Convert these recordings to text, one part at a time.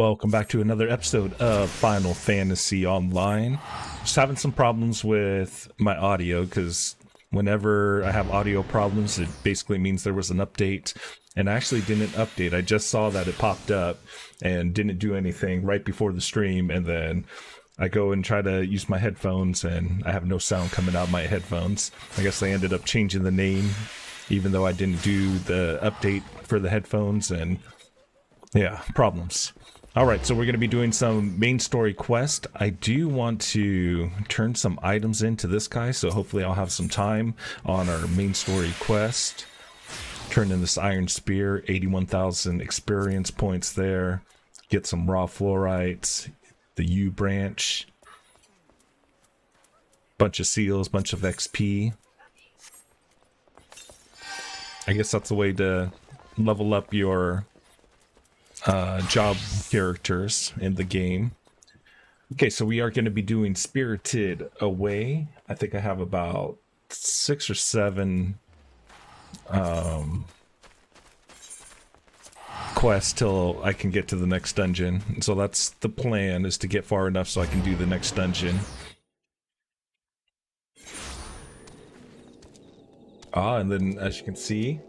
Welcome back to another episode of Final Fantasy Online. Just having some problems with my audio because whenever I have audio problems, it basically means there was an update. And I actually didn't update. I just saw that it popped up and didn't do anything right before the stream. And then I go and try to use my headphones and I have no sound coming out of my headphones. I guess I ended up changing the name, even though I didn't do the update for the headphones. And yeah, problems. Alright, so we're going to be doing some main story quest. I do want to turn some items into this guy, so hopefully I'll have some time on our main story quest. Turn in this iron spear, 81,000 experience points there. Get some raw fluorites, the U branch. Bunch of seals, bunch of XP. I guess that's the way to level up your job characters in the game. Okay, so we are going to be doing Spirited Away. I think I have about 6 or 7 quests till I can get to the next dungeon. And so that's the plan, is to get far enough so I can do the next dungeon. And then as you can see,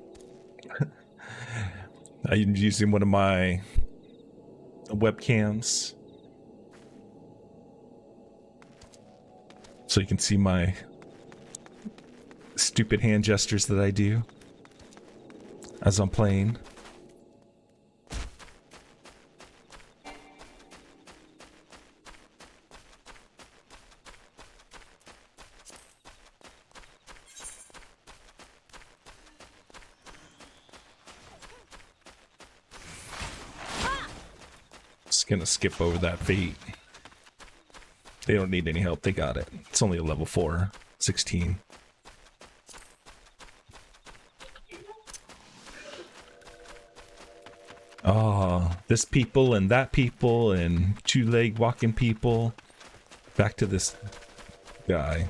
I'm using one of my webcams so you can see my stupid hand gestures that I do as I'm playing. Gonna skip over that feat. They don't need any help, they got it. It's only a level 4, 16. This people and that people and two-leg walking people. Back to this guy.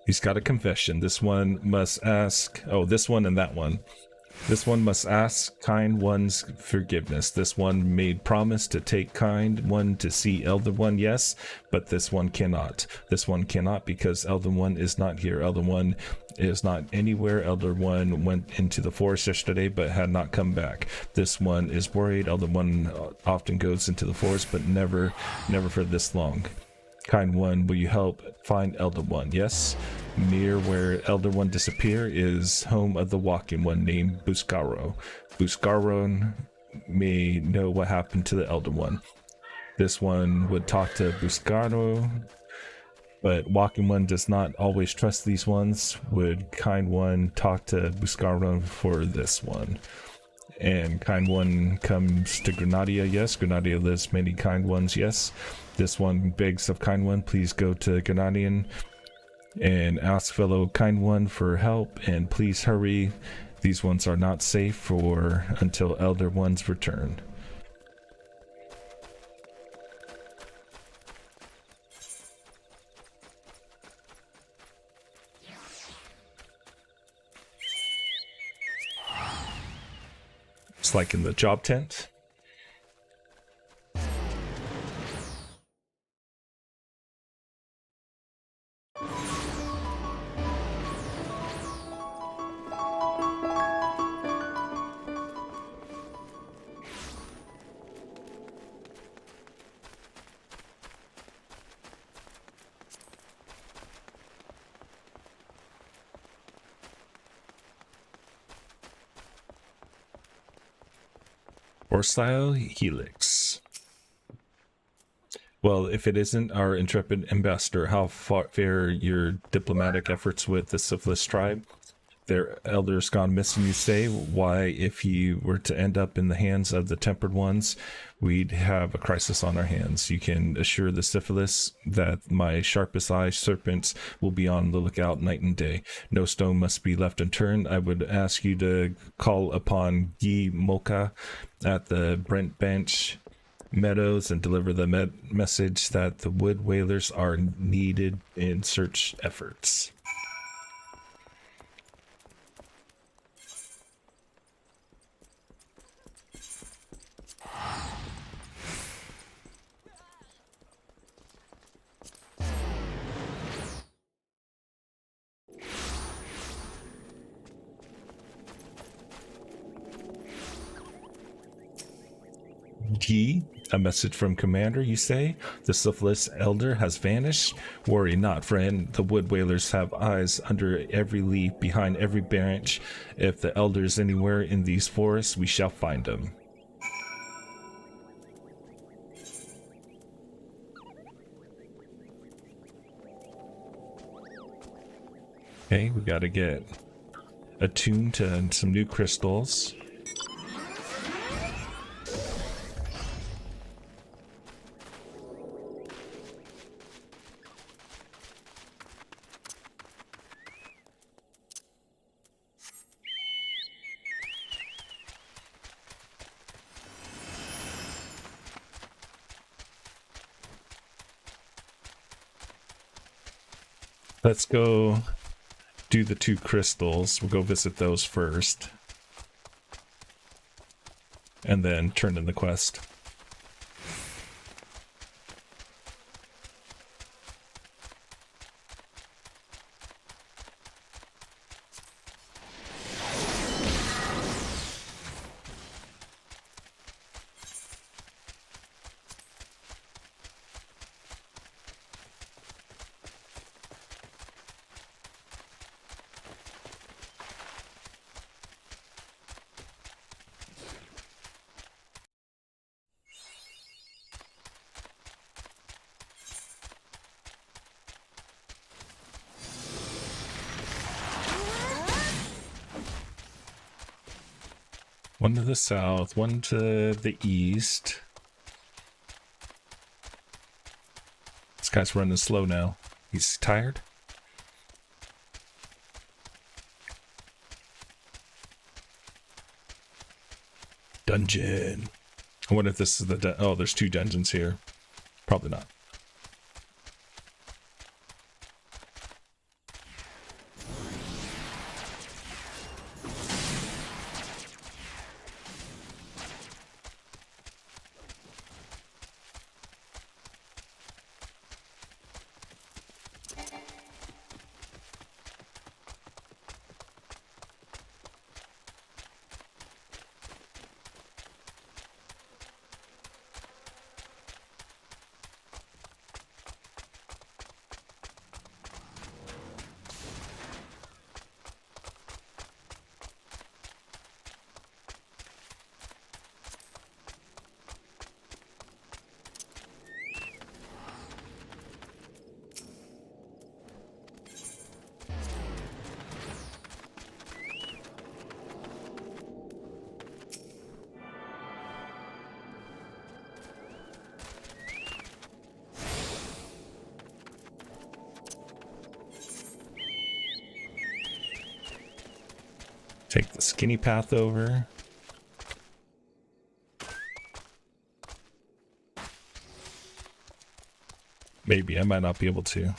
He's got a confession. This one must ask... Oh, this one and that one. This one must ask kind one's forgiveness. This one made promise to take kind one to see Elder One, yes, but this one cannot. This one cannot because Elder One is not here. Elder One is not anywhere. Elder One went into the forest yesterday but had not come back. This one is worried. Elder One often goes into the forest but never for this long. Kind one, will you help find Elder One? Yes. Near where Elder One disappear is home of the walking one named Buscaro. Buscaro may know what happened to the Elder One. This one would talk to Buscaro, but walking one does not always trust these ones. Would kind one talk to Buscaro for this one? And kind one comes to Granadia, yes. Granadia lives many kind ones, yes. This one begs of kind one, please go to Grenadian and ask fellow kind one for help, and please hurry. These ones are not safe for until Elder One's return. It's like in the job tent. Or style helix. Well, if it isn't our intrepid ambassador, how fare your diplomatic efforts with the syphilis tribe? Their elders gone missing, you say? Why, if you were to end up in the hands of the tempered ones, we'd have a crisis on our hands. You can assure the syphilis that my sharpest eye serpents will be on the lookout night and day. No stone must be left unturned. I would ask you to call upon Guy Mocha at the Brent Bench Meadows and deliver the message that the wood whalers are needed in search efforts. He, a message from Commander, you say? The Syphilis Elder has vanished? Worry not, friend. The Wood Whalers have eyes under every leaf, behind every branch. If the Elder is anywhere in these forests, we shall find him. Okay, we gotta get attuned to some new crystals. Let's go do the 2 crystals. We'll go visit those first. And then turn in the quest. One to the south, one to the east. This guy's running slow now. He's tired? Dungeon. I wonder if this is the... Oh, there's 2 dungeons here. Probably not. Take the skinny path over. Maybe, I might not be able to.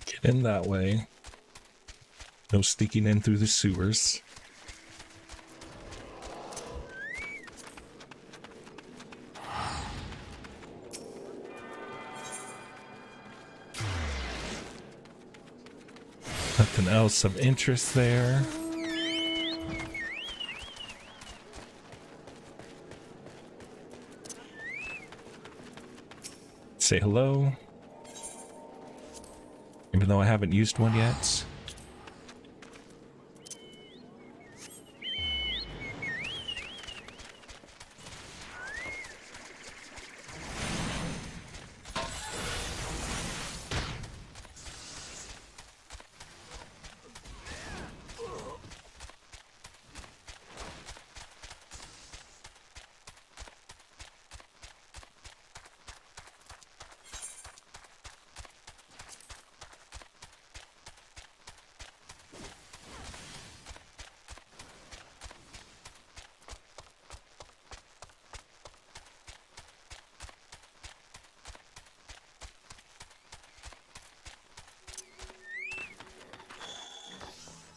Get in that way. No sneaking in through the sewers. Nothing else of interest there. say hello. Even though I haven't used one yet.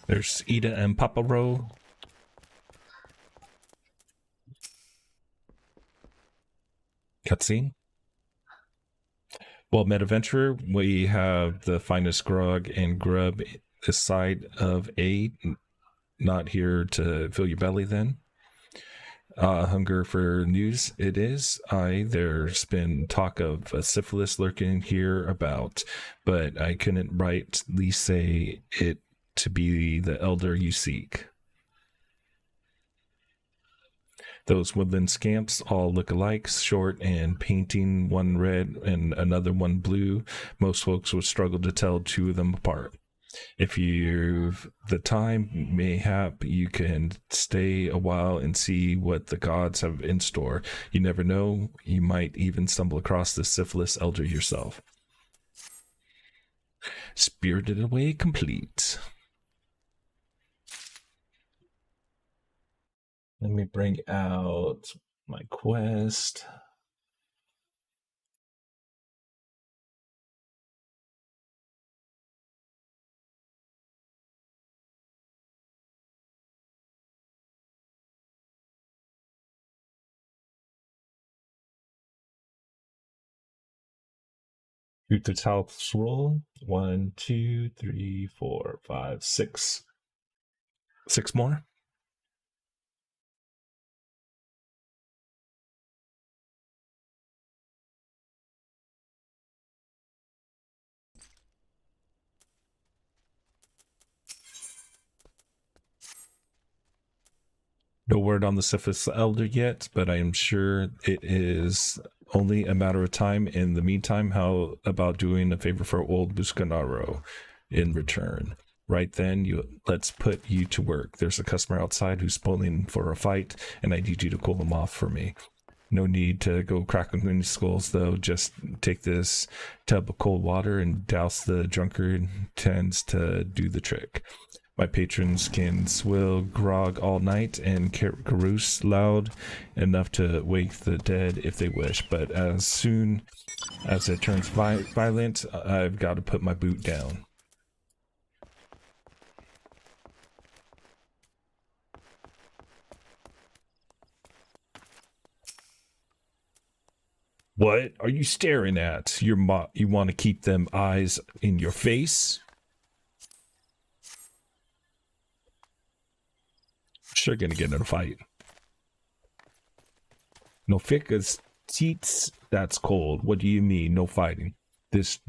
There's Ida and Papa Ro. Cutscene. Well, Metaventurer, we have the finest grog and grub this side of A. Not here to fill your belly then. Hunger for news it is. There's been talk of syphilis lurking here about, but I couldn't rightly say it to be the elder you seek. Those woodland scamps all look alike, short and painting, one red and another one blue. Most folks would struggle to tell two of them apart. If you've the time, mayhap you can stay a while and see what the gods have in store. You never know, you might even stumble across the syphilis elder yourself. Spirited Away complete. Let me bring out my quest. Shoot the top roll. 1, 2, 3, 4, 5, 6. 6 more. No word on the Syphilis Elder yet, but I am sure it is only a matter of time. In the meantime, how about doing a favor for old Buscanaro in return? Right then, let's put you to work. There's a customer outside who's spoiling for a fight, and I need you to cool him off for me. No need to go cracking any skulls, though. Just take this tub of cold water and douse the drunkard. Tends to do the trick. My patrons can swill grog all night and carouse loud enough to wake the dead if they wish, but as soon as it turns violent, I've got to put my boot down. What are you staring at? You want to keep them eyes in your face? Sure gonna get in a fight. No fickas teats, that's cold. What do you mean, no fighting? This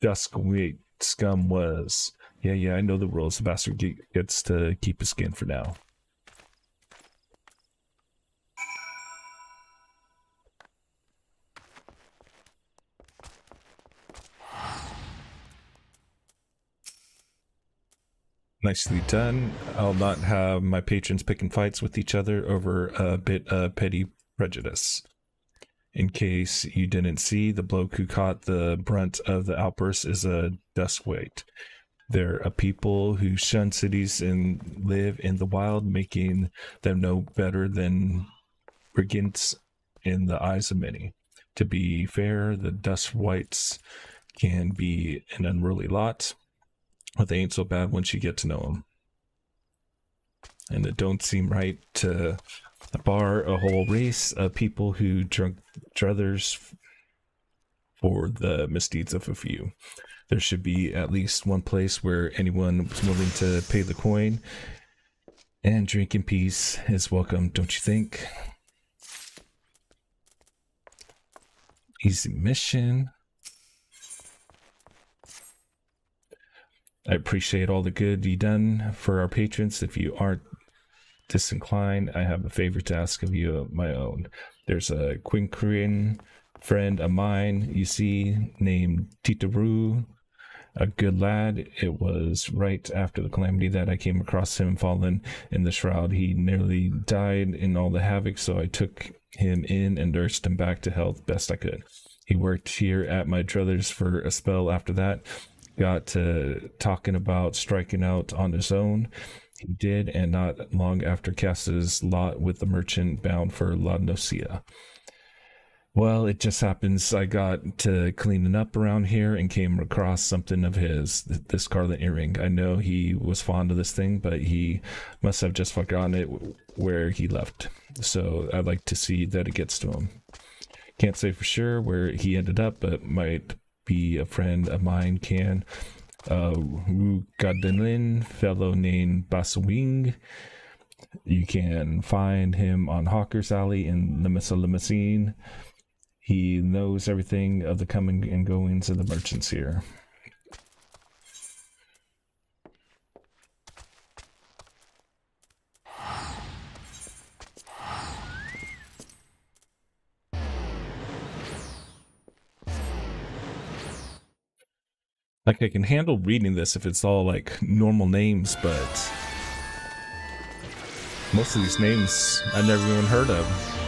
duskwight scum was. Yeah, I know the rules. The bastard gets to keep his skin for now. Nicely done. I'll not have my patrons picking fights with each other over a bit of petty prejudice. In case you didn't see, the bloke who caught the brunt of the outburst is a duskwight. They're a people who shun cities and live in the wild, making them no better than brigands in the eyes of many. To be fair, the duskwights can be an unruly lot, but they ain't so bad once you get to know them. And it don't seem right to bar a whole race of people who drunk druthers for the misdeeds of a few. There should be at least one place where anyone was willing to pay the coin, and drink in peace is welcome, don't you think? Easy mission. I appreciate all the good you done for our patrons. If you aren't disinclined, I have a favor to ask of you of my own. There's a Quinquirian friend of mine, you see, named Titaru, a good lad. It was right after the calamity that I came across him fallen in the shroud. He nearly died in all the havoc, so I took him in and nursed him back to health best I could. He worked here at my druthers for a spell after that. Got to talking about striking out on his own. He did, and not long after cast his lot with the merchant bound for La Nocia. Well, it just happens I got to cleaning up around here and came across something of his, the scarlet earring. I know he was fond of this thing, but he must have just forgotten it where he left. So I'd like to see that it gets to him. Can't say for sure where he ended up, but might be a friend of mine can. Rugadilin, fellow named Baswing. You can find him on Hawker's Alley in Limousine. He knows everything of the coming and goings of the merchants here. Like, I can handle reading this if it's all like normal names, but most of these names I've never even heard of.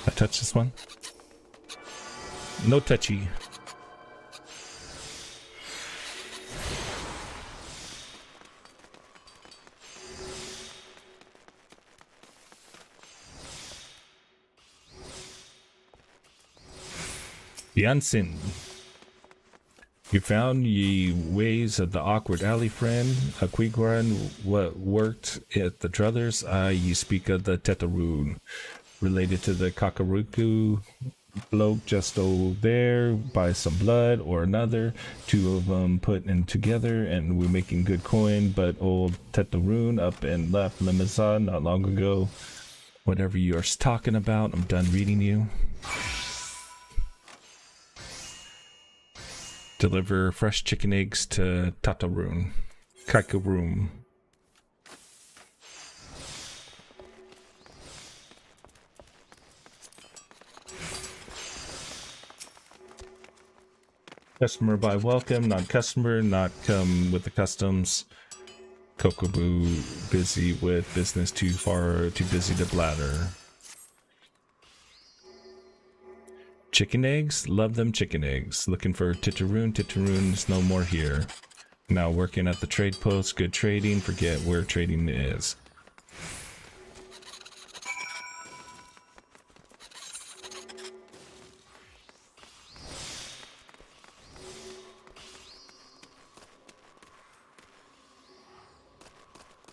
I touch this one? No touchy. Janssen. You found ye ways of the awkward alley friend, a Quiguran what worked at the druthers. Ye speak of the Tetaroon, related to the Kakaruku bloke just over there by some blood or another. Two of them put in together and we're making good coin, but old Tetaroon up and left Limousin not long ago. Whatever you are talking about, I'm done reading you. Deliver fresh chicken eggs to Tataroon. Kakaroon. Customer by welcome, not customer, not come with the customs. Kokoboo busy with business too busy to blather. Chicken eggs? Love them chicken eggs. Looking for Titaroon. Titaroon's no more here. Now working at the trade post. Good trading. Forget where trading is.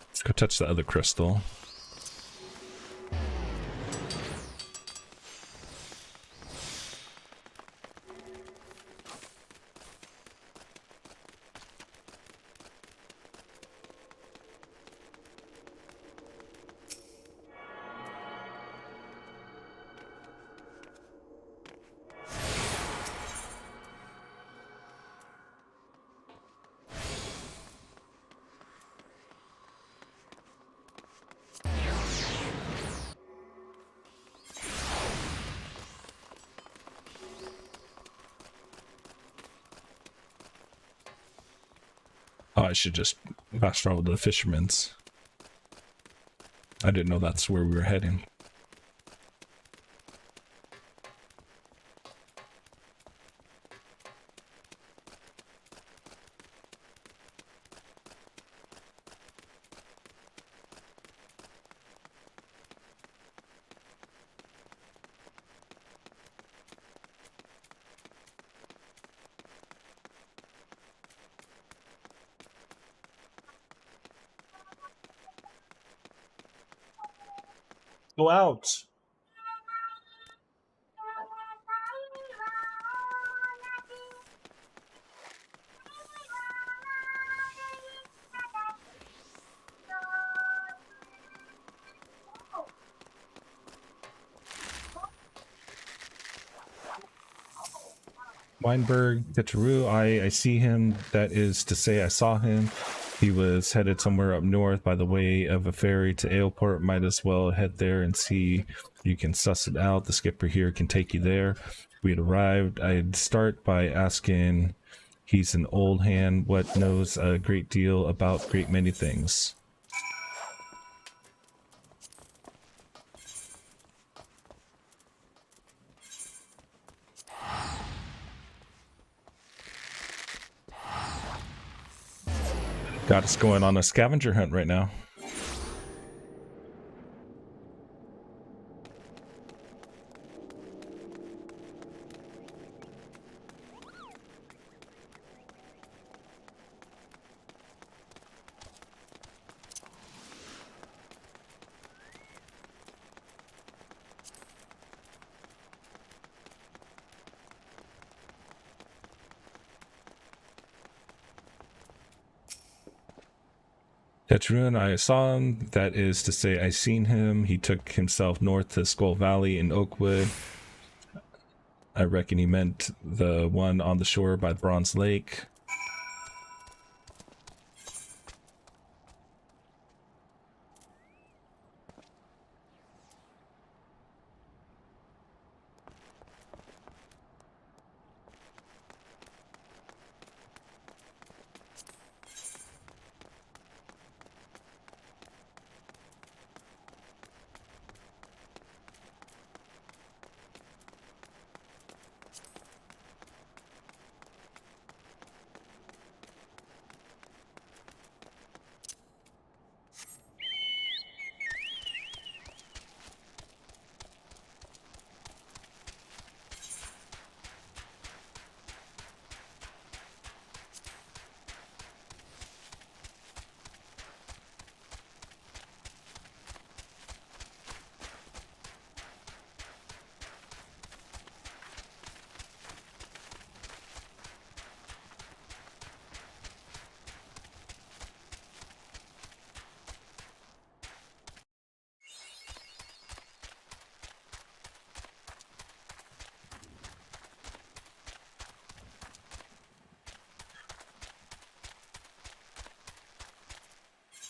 Let's go touch the other crystal. Oh, I should just fast travel to the fisherman's. I didn't know that's where we were heading. Go out. Weinberg, Teteru, I see him. That is to say, I saw him. He was headed somewhere up north by the way of a ferry to Aleport. Might as well head there and see. You can suss it out. The skipper here can take you there. We had arrived. I'd start by asking, he's an old hand, what knows a great deal about great many things. Got us going on a scavenger hunt right now. Tetrun, I saw him. That is to say, I seen him. He took himself north to Skull Valley in Oakwood. I reckon he meant the one on the shore by Bronze Lake.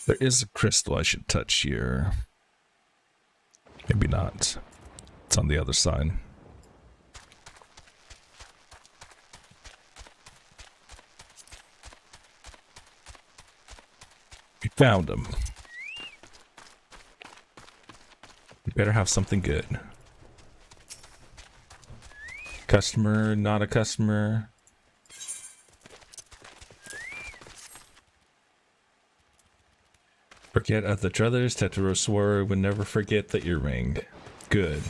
There is a crystal I should touch here. Maybe not. It's on the other side. We found him. We better have something good. Customer, not a customer. Forget of the druthers, Tetero swore would never forget the earring. Good.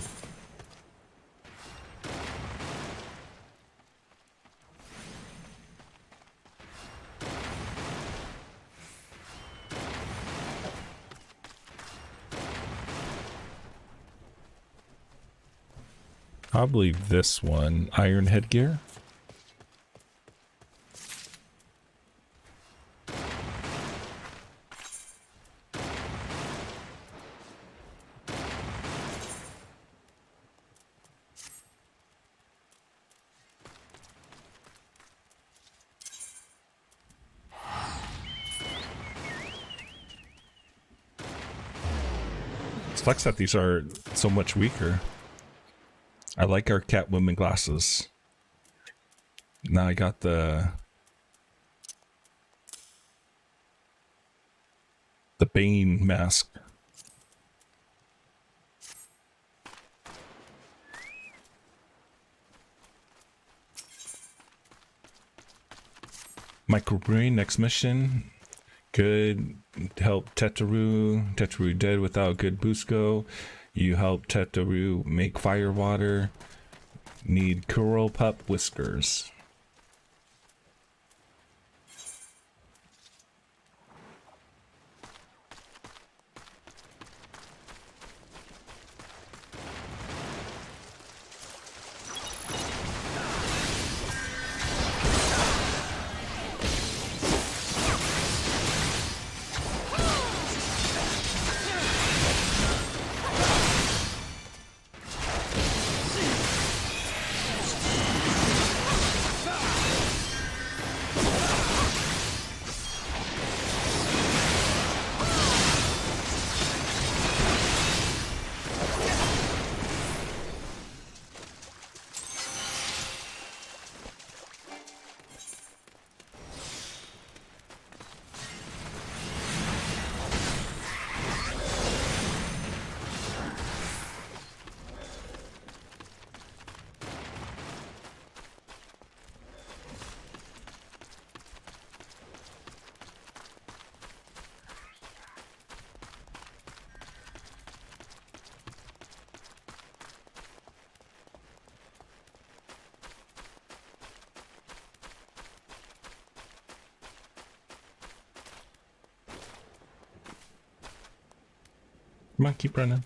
I believe this one, iron headgear. Sucks that these are so much weaker. I like our Catwoman glasses. Now I got the Bane mask. Microbrain, next mission. Good. Help Teteru. Teteru dead without good Busco. You help Teteru make fire water. Need Kuro Pup whiskers. Come on, keep running.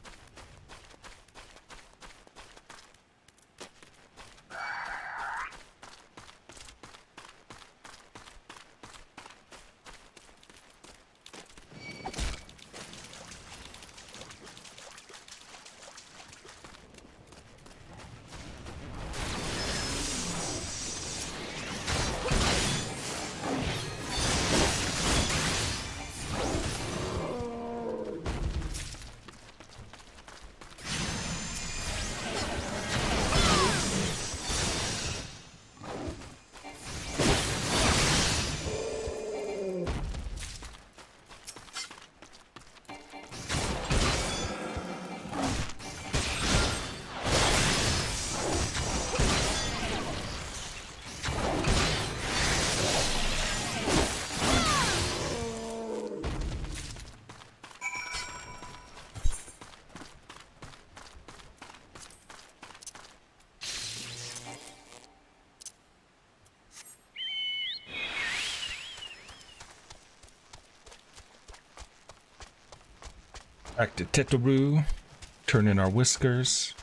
Back to Tetaru, turn in our whiskers.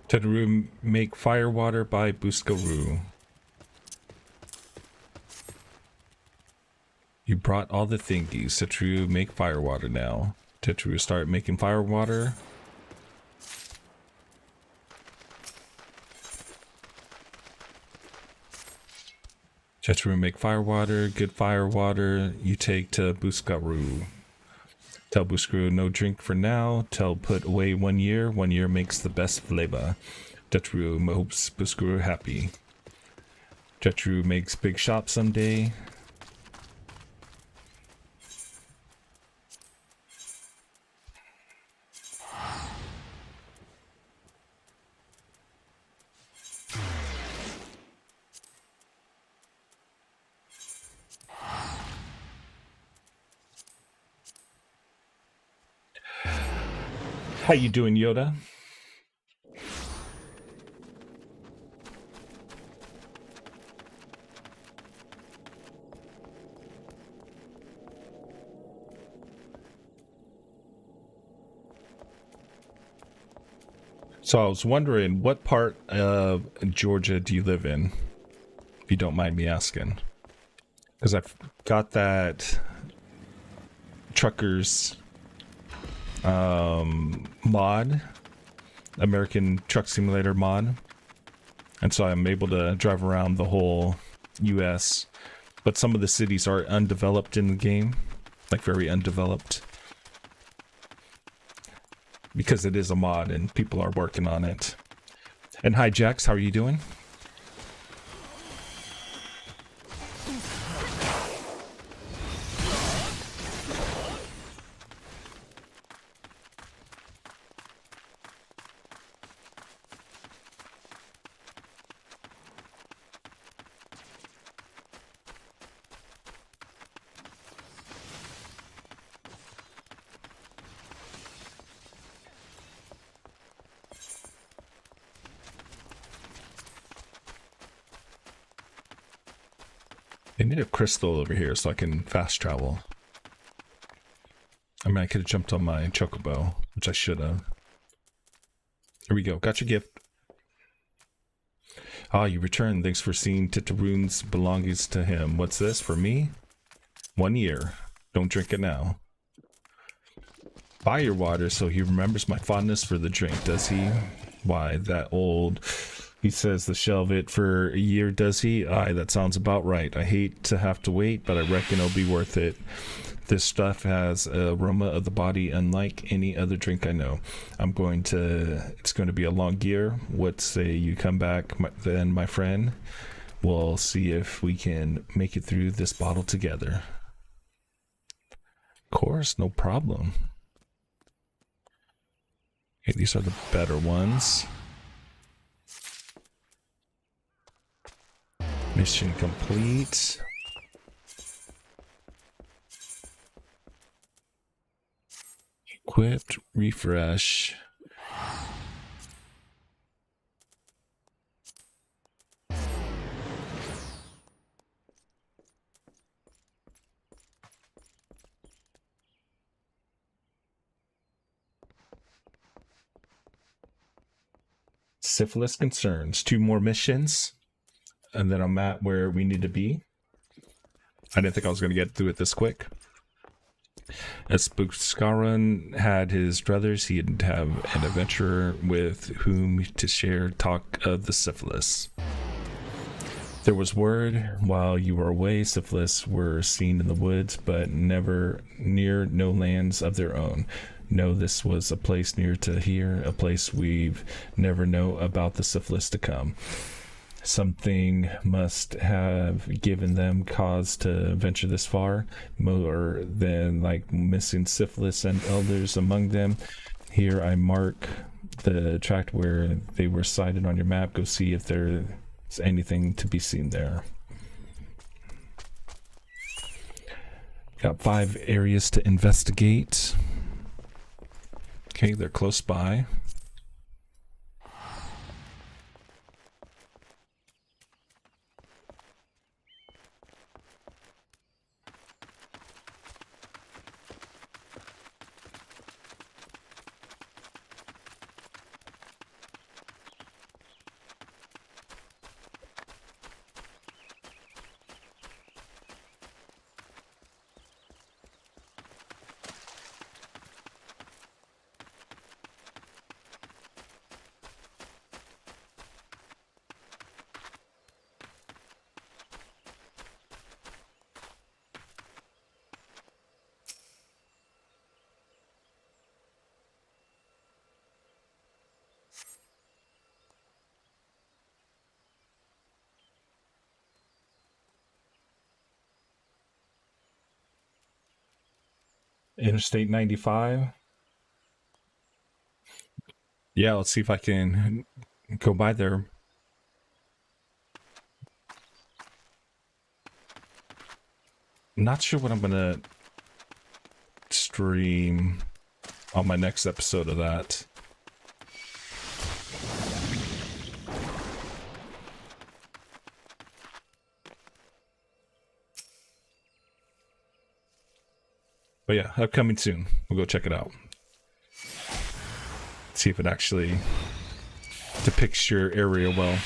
Tetaru make fire water by Buscaru. You brought all the thingies. Tetaru make fire water now. Tetaru start making fire water. Tetaru make fire water. Good fire water you take to Buscaru. Tell Buscaru no drink for now. Tell put away 1 year. 1 year makes the best flavor. Tetaru hopes Buscaru happy. Tetaru makes big shop someday. How you doing, Yoda? So I was wondering, what part of Georgia do you live in? If you don't mind me asking. Because I've got that truckers mod, American Truck Simulator mod, and so I'm able to drive around the whole US, but some of the cities are undeveloped in the game, like very undeveloped, because it is a mod and people are working on it. And hi Jax, how are you doing? They need a crystal over here so I can fast travel. I mean, I could have jumped on my chocobo, which I should have. Here we go. Got your gift. Ah, you returned. Thanks for seeing Titaroon's belongings to him. What's this for me? 1 year. Don't drink it now. Buy your water so he remembers my fondness for the drink, does he? Why, that old... He says to shelve it for a year, does he? Aye, that sounds about right. I hate to have to wait, but I reckon it'll be worth it. This stuff has an aroma of the body unlike any other drink I know. It's going to be a long year. What say you come back then, my friend? We'll see if we can make it through this bottle together. Of course, no problem. Okay, these are the better ones. Mission complete. Equipped, refresh. Syphilis concerns. 2 more missions. And then I'm at where we need to be. I didn't think I was going to get through it this quick. As Buskaran had his druthers, he'd have an adventurer with whom to share talk of the syphilis. There was word while you were away, syphilis were seen in the woods, but never near no lands of their own. No, this was a place near to here, a place we've never know about the syphilis to come. Something must have given them cause to venture this far, more than like missing syphilis and elders among them. Here I mark the tract where they were sighted on your map. Go see if there's anything to be seen there. Got 5 areas to investigate. Okay, they're close by. Interstate 95. Yeah, let's see if I can go by there. Not sure what I'm gonna stream on my next episode of that. But yeah, upcoming soon. We'll go check it out. See if it actually depicts your area well.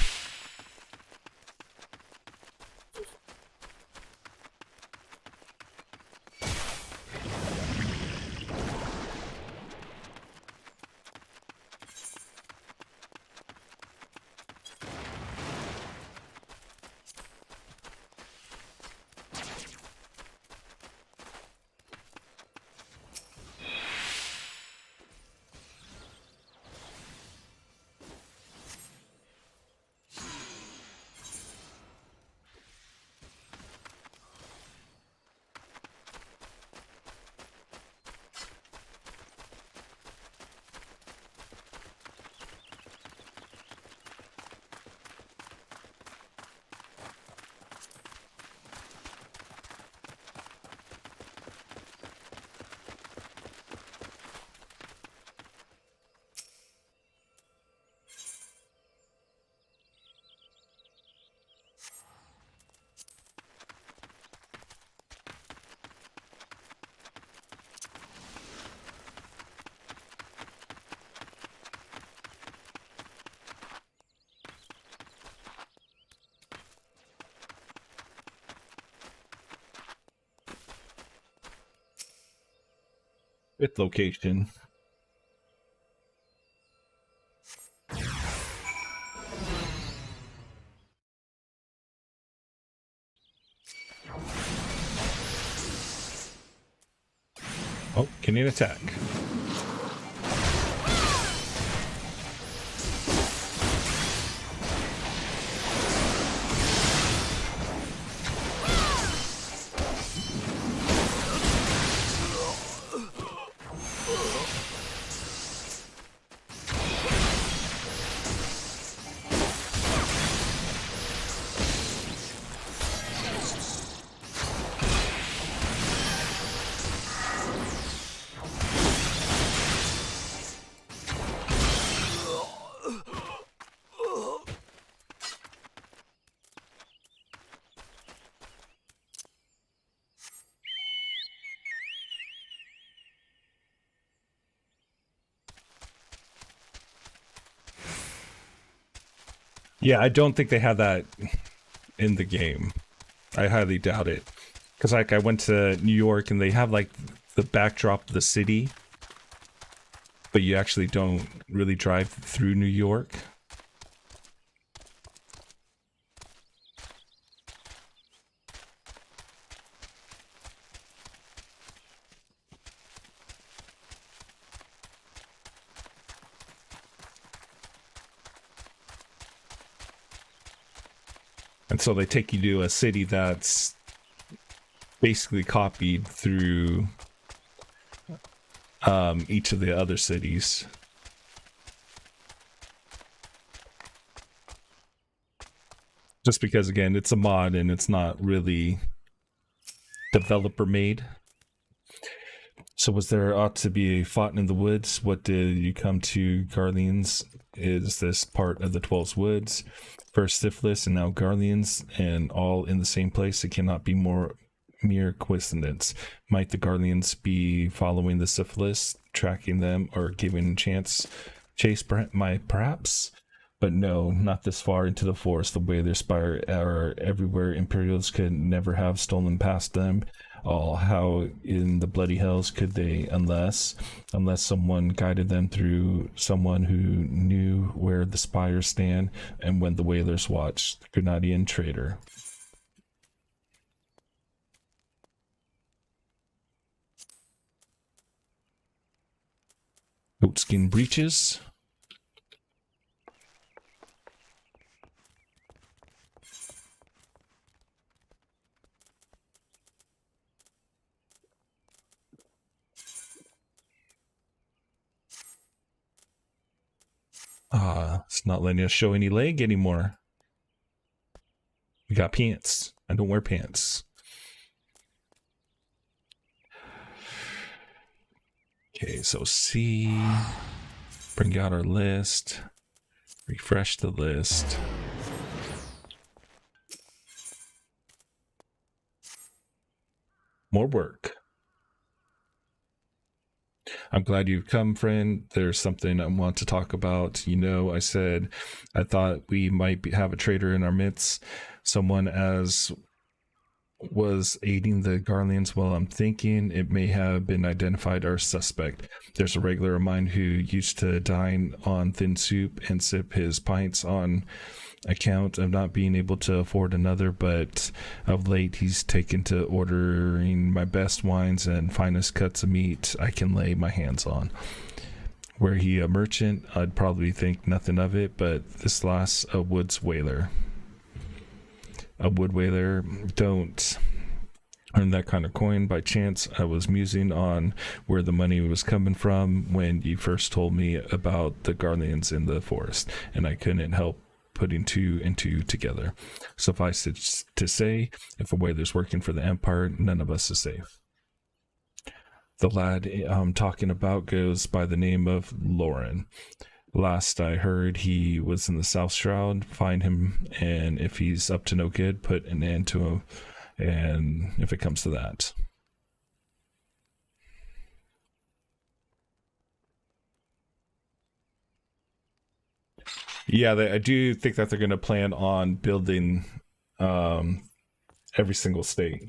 Its location. Oh, can you attack? Yeah, I don't think they have that in the game. I highly doubt it. Because, like, I went to New York and they have, like, the backdrop of the city, but you actually don't really drive through New York. And so they take you to a city that's basically copied through each of the other cities. Just because, again, it's a mod and it's not really developer made. So was there ought to be a fought in the woods? What did you come to, Garleans? Is this part of the 12's woods? First Syphilis and now Garleans, and all in the same place? It cannot be more mere coincidence. Might the Garleans be following the Syphilis, tracking them, or giving a chase perhaps? But no, not this far into the forest. The way their spire are everywhere. Imperials could never have stolen past them. Oh, how in the bloody hells could they, unless someone guided them through, someone who knew where the spires stand and when the whalers watch. The Grenadian traitor. Goatskin breeches. It's not letting us show any leg anymore. We got pants. I don't wear pants. Okay, so C. Bring out our list. Refresh the list. More work. I'm glad you've come, friend. There's something I want to talk about. You know, I said I thought we might have a traitor in our midst. Someone as was aiding the Garleans. Well, I'm thinking it may have been identified our suspect. There's a regular of mine who used to dine on thin soup and sip his pints on account of not being able to afford another, but of late he's taken to ordering my best wines and finest cuts of meat I can lay my hands on. Were he a merchant, I'd probably think nothing of it, but this last a woods whaler. A wood whaler don't earn that kind of coin by chance. I was musing on where the money was coming from when you first told me about the Garleans in the forest, and I couldn't help putting two and two together. Suffice it to say, if a whaler's working for the Empire, none of us is safe. The lad I'm talking about goes by the name of Lauren. Last I heard, he was in the South Shroud. Find him, and if he's up to no good, put an end to him. And if it comes to that. Yeah, I do think that they're going to plan on building every single state.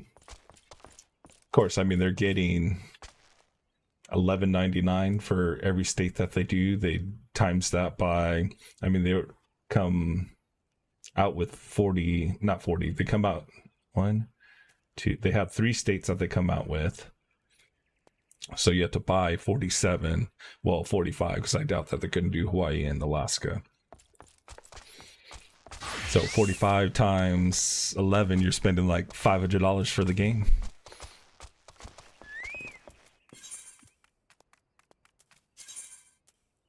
Of course, I mean, they're getting $11.99 for every state that they do. They times that by, I mean, they come out with 40, not 40. They come out one, two. They have 3 states that they come out with. So you have to buy 47, well, 45, because I doubt that they couldn't do Hawaii and Alaska. So 45 times 11, you're spending like $500 for the game.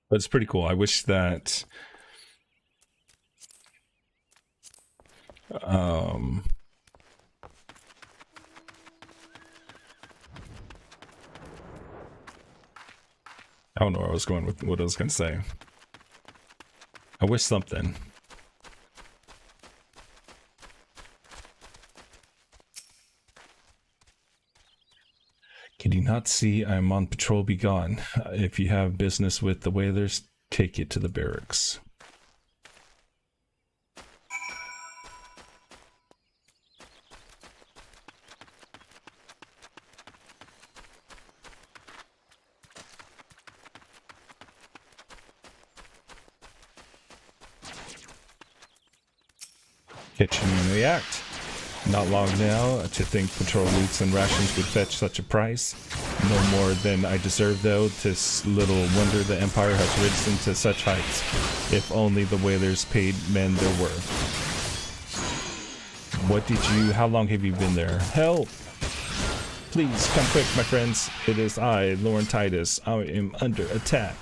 But it's pretty cool. I wish that I don't know where I was going with what I was going to say. I wish something. Can you not see I'm on patrol? Be gone. If you have business with the whalers, take it to the barracks. Catching in the act. Not long now to think patrol loots and rations would fetch such a price. No more than I deserve, though. 'Tis little wonder the Empire has risen to such heights. If only the whalers paid men their worth. How long have you been there? Help! Please, come quick, my friends. It is I, Lauren Titus. I am under attack.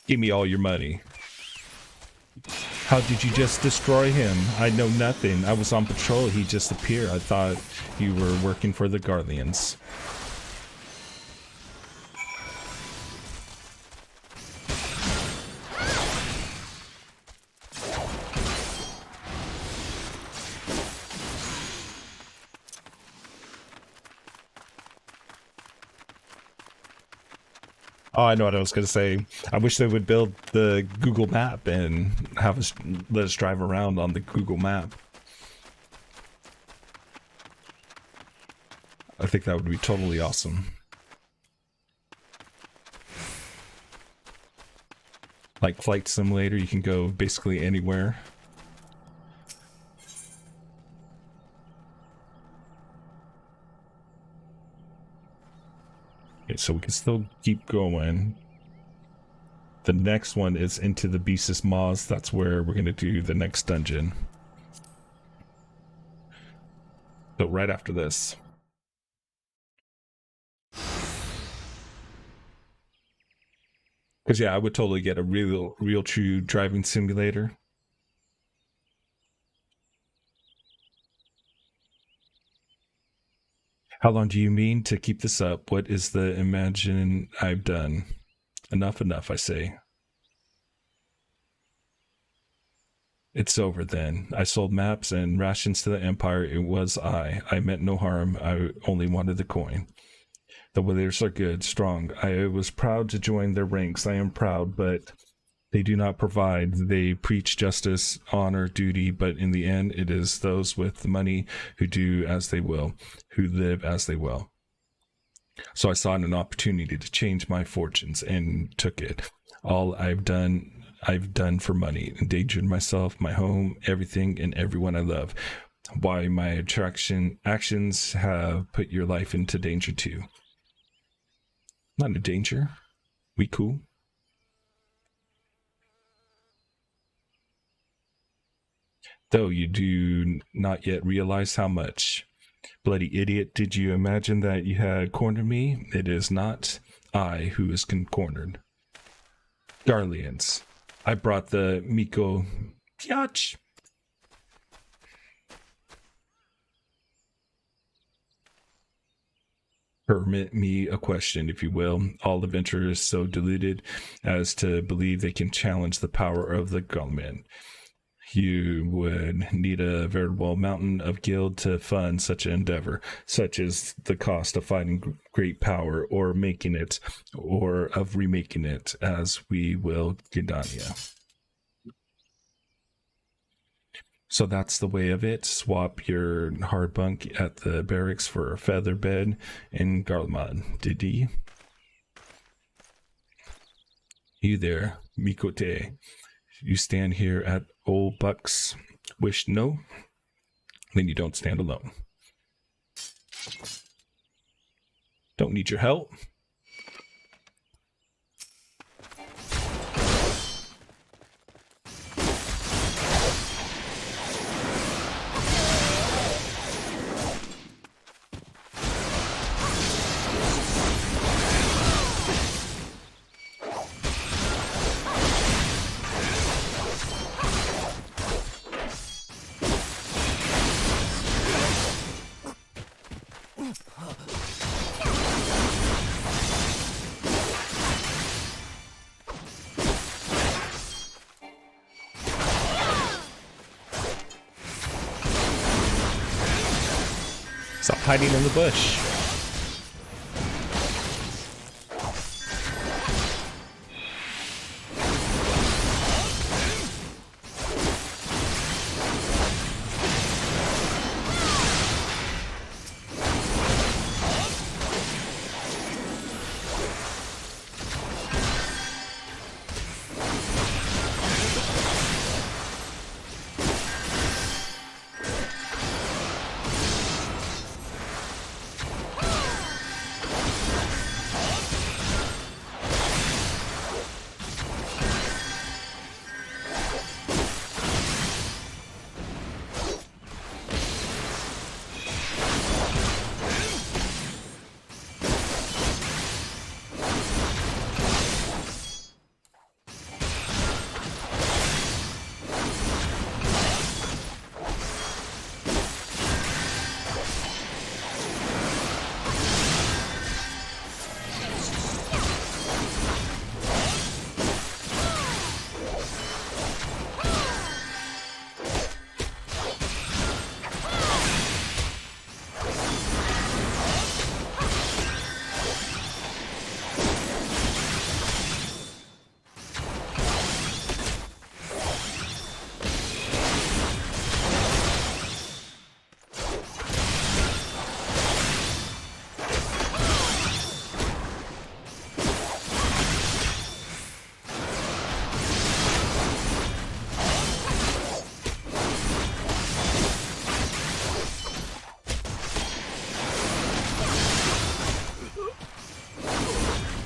Give me all your money. How did you just destroy him? I know nothing. I was on patrol. He just appeared. I thought you were working for the Guardians. Oh, I know what I was going to say. I wish they would build the Google Map and have us let us drive around on the Google Map. I think that would be totally awesome. Like Flight Simulator, you can go basically anywhere. Okay, so we can still keep going. The next one is into the Beast's Maws. That's where we're going to do the next dungeon. So right after this. Because yeah, I would totally get a real true driving simulator. How long do you mean to keep this up? What is the imagine I've done? Enough, I say. It's over then. I sold maps and rations to the Empire. It was I. I meant no harm. I only wanted the coin. The whalers are good, strong. I was proud to join their ranks. I am proud, but they do not provide. They preach justice, honor, duty, but in the end, it is those with money who do as they will, who live as they will. So I saw an opportunity to change my fortunes and took it. All I've done for money, endangered myself, my home, everything, and everyone I love. Why my actions have put your life into danger too. Not in danger. We cool. Though you do not yet realize how much. Bloody idiot, did you imagine that you had cornered me? It is not I who is cornered. Guardians. I brought the Miko Piach. Permit me a question, if you will. All adventurers so deluded as to believe they can challenge the power of the government. You would need a veritable mountain of guild to fund such an endeavor, such as the cost of finding great power or making it, or of remaking it, as we will Gidania. So that's the way of it. Swap your hard bunk at the barracks for a feather bed in Garlemald. Didi. You there, Mikote. You stand here at Old Buck's wish no, then you don't stand alone. Don't need your help. Stop hiding in the bush.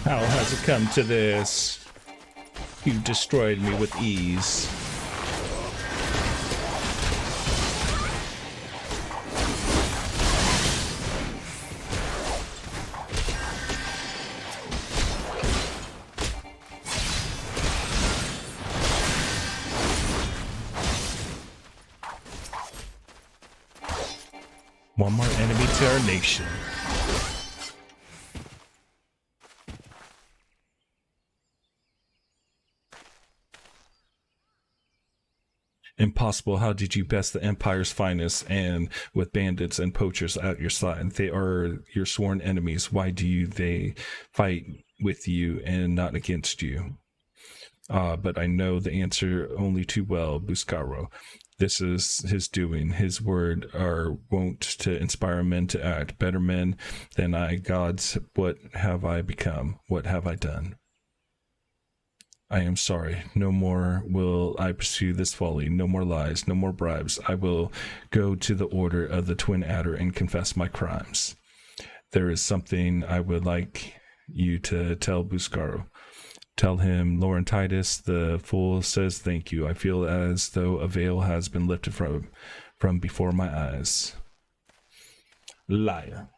How has it come to this? You destroyed me with ease. One more enemy to our nation. Impossible. How did you best the Empire's finest and with bandits and poachers at your side? They are your sworn enemies. Why do they fight with you and not against you? But I know the answer only too well, Buscaro. This is his doing. His word are wont to inspire men to act. Better men than I, gods. What have I become? What have I done? I am sorry. No more will I pursue this folly. No more lies. No more bribes. I will go to the order of the Twin Adder and confess my crimes. There is something I would like you to tell Buscaro. Tell him Laurentitus the fool says thank you. I feel as though a veil has been lifted from before my eyes. Liar.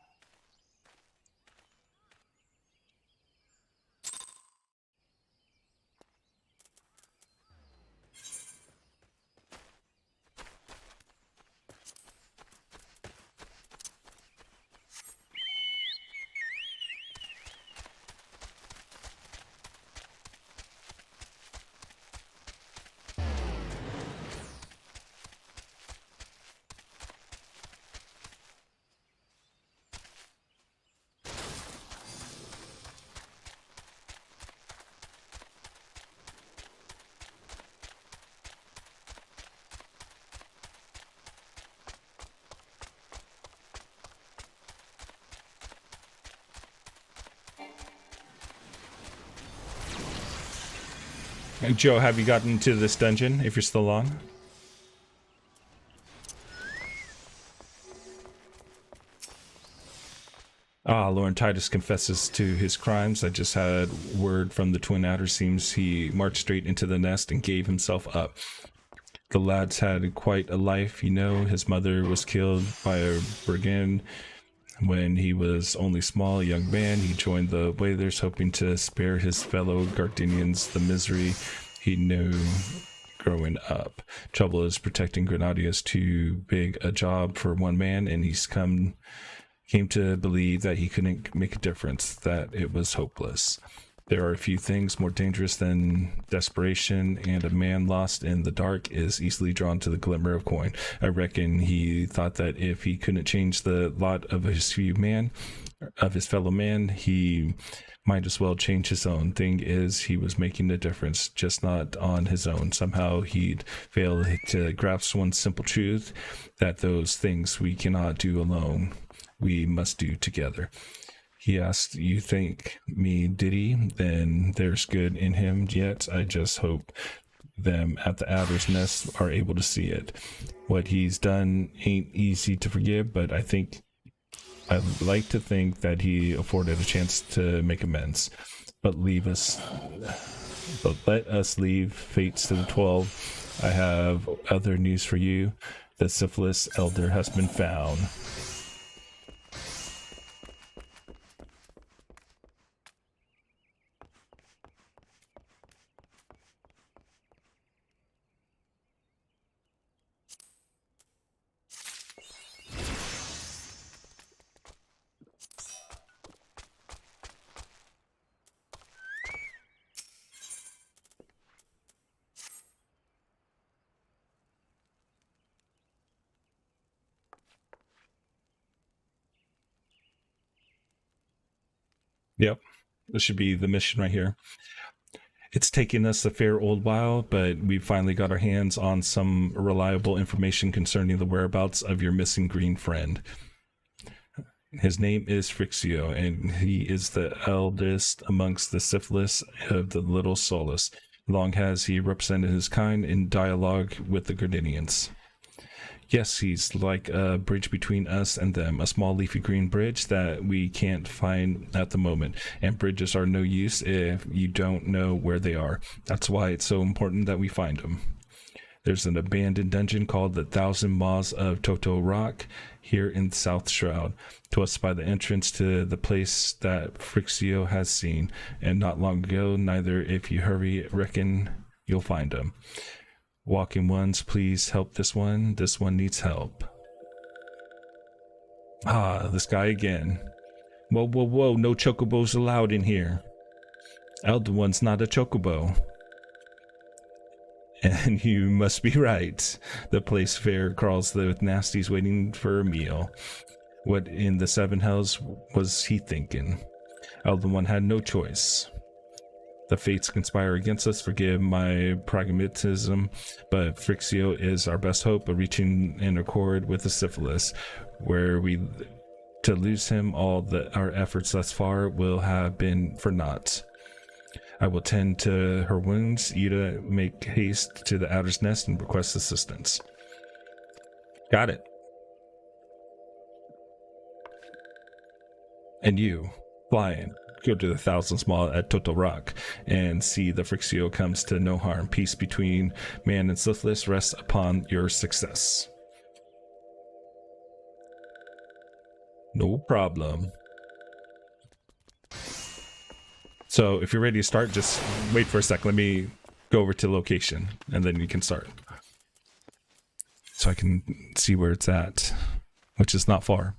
Hey, Joe, have you gotten to this dungeon, if you're still on? Lauren Titus confesses to his crimes. I just had word from the Twin Adder. Seems he marched straight into the nest and gave himself up. The lad's had quite a life, you know. His mother was killed by a brigand when he was only small, a young man. He joined the Whalers, hoping to spare his fellow Gardenians the misery he knew growing up. Trouble is protecting Grenadier is too big a job for one man, and he's came to believe that he couldn't make a difference, that it was hopeless. There are a few things more dangerous than desperation, and a man lost in the dark is easily drawn to the glimmer of coin. I reckon he thought that if he couldn't change the lot of his fellow man, he might as well change his own. Thing is, he was making a difference, just not on his own. Somehow he'd failed to grasp one simple truth, that those things we cannot do alone, we must do together. He asked, you think me, did he? Then there's good in him yet. I just hope them at the Adder's Nest are able to see it. What he's done ain't easy to forgive, but I'd like to think that he afforded a chance to make amends. But let us leave fates to the 12. I have other news for you. The syphilis elder has been found. Yep, this should be the mission right here. It's taken us a fair old while, but we finally got our hands on some reliable information concerning the whereabouts of your missing green friend. His name is Frixio, and he is the eldest amongst the syphilis of the Little Solus. Long has he represented his kind in dialogue with the Gardenians. Yes, he's like a bridge between us and them, a small leafy green bridge that we can't find at the moment. And bridges are no use if you don't know where they are. That's why it's so important that we find them. There's an abandoned dungeon called the Thousand Maws of Toto Rock here in South Shroud. 'Twas by the entrance to the place that Frixio has seen, and not long ago neither. If you hurry, reckon you'll find him. Walking ones, please help this one. This one needs help. This guy again. Whoa, whoa, whoa, no chocobos allowed in here. Elder one's not a chocobo. And you must be right. The place fair crawls with nasties waiting for a meal. What in the seven hells was he thinking? Elder one had no choice. The fates conspire against us, forgive my pragmatism, but Frixio is our best hope of reaching an accord with the syphilis. Were we to lose him, all our efforts thus far will have been for naught. I will tend to her wounds. Ida, make haste to the Adder's Nest and request assistance. Got it. And you, flying, go to the Thousand Maw at Toto Rock and see the Frixio comes to no harm. Peace between man and syphilis rests upon your success. No problem. So if you're ready to start, just wait for a sec. Let me go over to location and then you can start. So I can see where it's at, which is not far.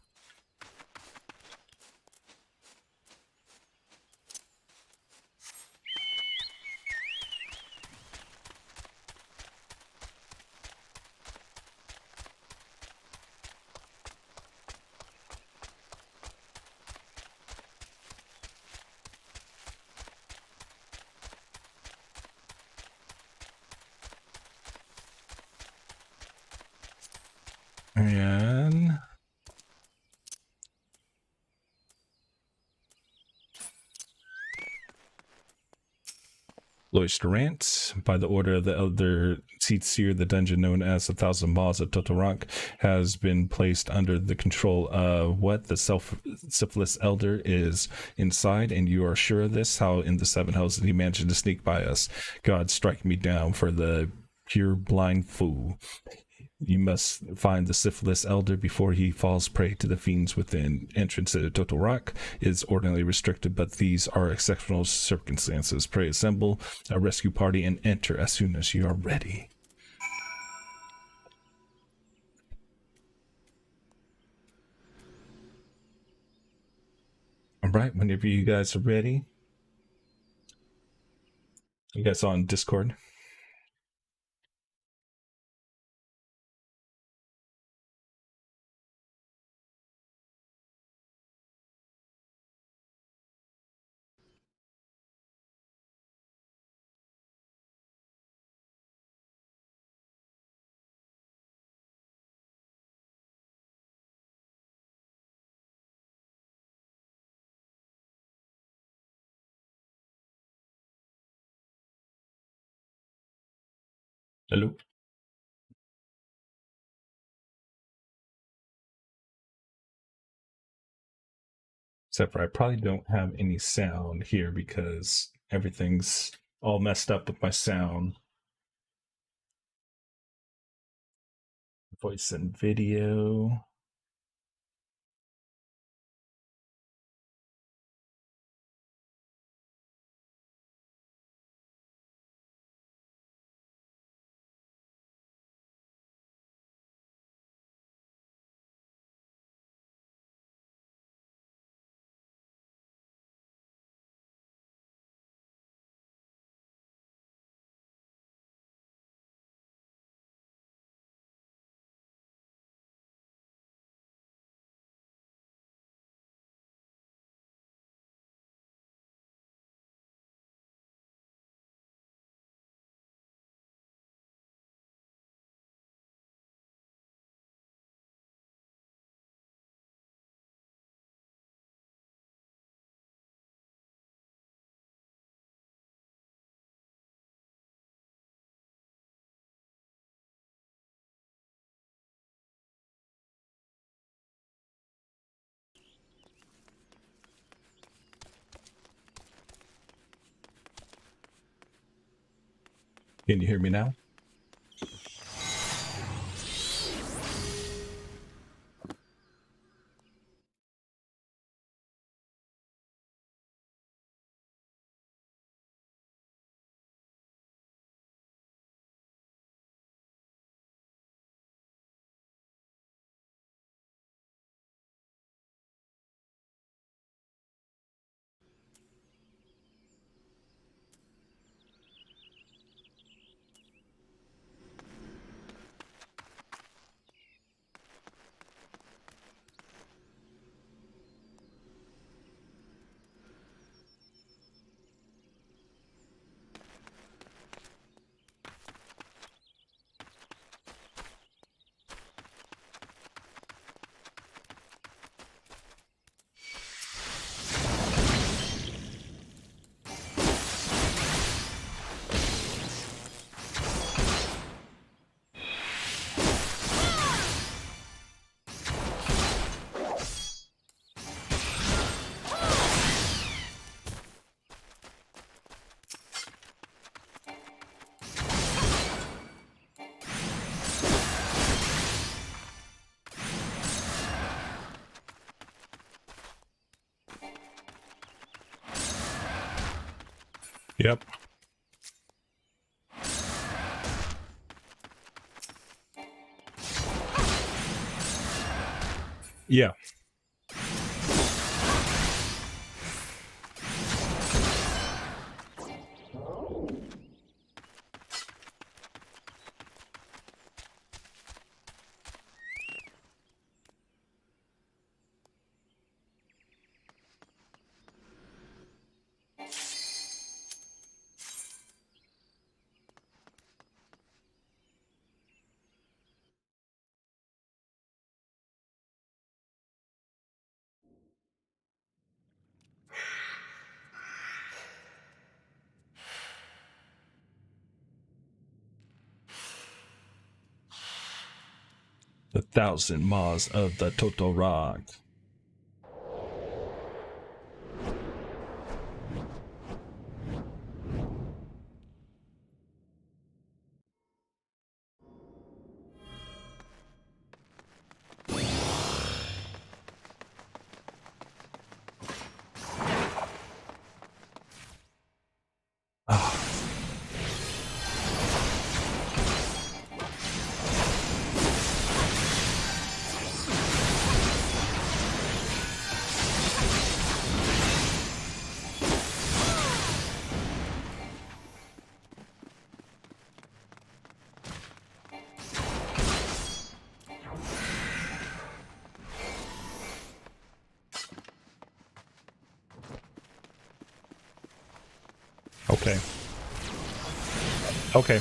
And Lois Durant, by the order of the Elder Seer, the dungeon known as the Thousand Maws of Totorak has been placed under the control of what the syphilis elder is inside, and you are sure of this? How in the seven hells did he manage to sneak by us? God, strike me down for the pure blind fool. You must find the syphilis elder before he falls prey to the fiends within. Entrance to Total Rock is ordinarily restricted, but these are exceptional circumstances. Pray assemble a rescue party and enter as soon as you are ready. All right, whenever you guys are ready. You guys on Discord? Hello? Except for I probably don't have any sound here because everything's all messed up with my sound. Voice and video. Can you hear me now? Yep. Yeah. The 1,000 Maws of the Total Rock. Okay. Okay.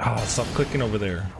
Ah, stop clicking over there.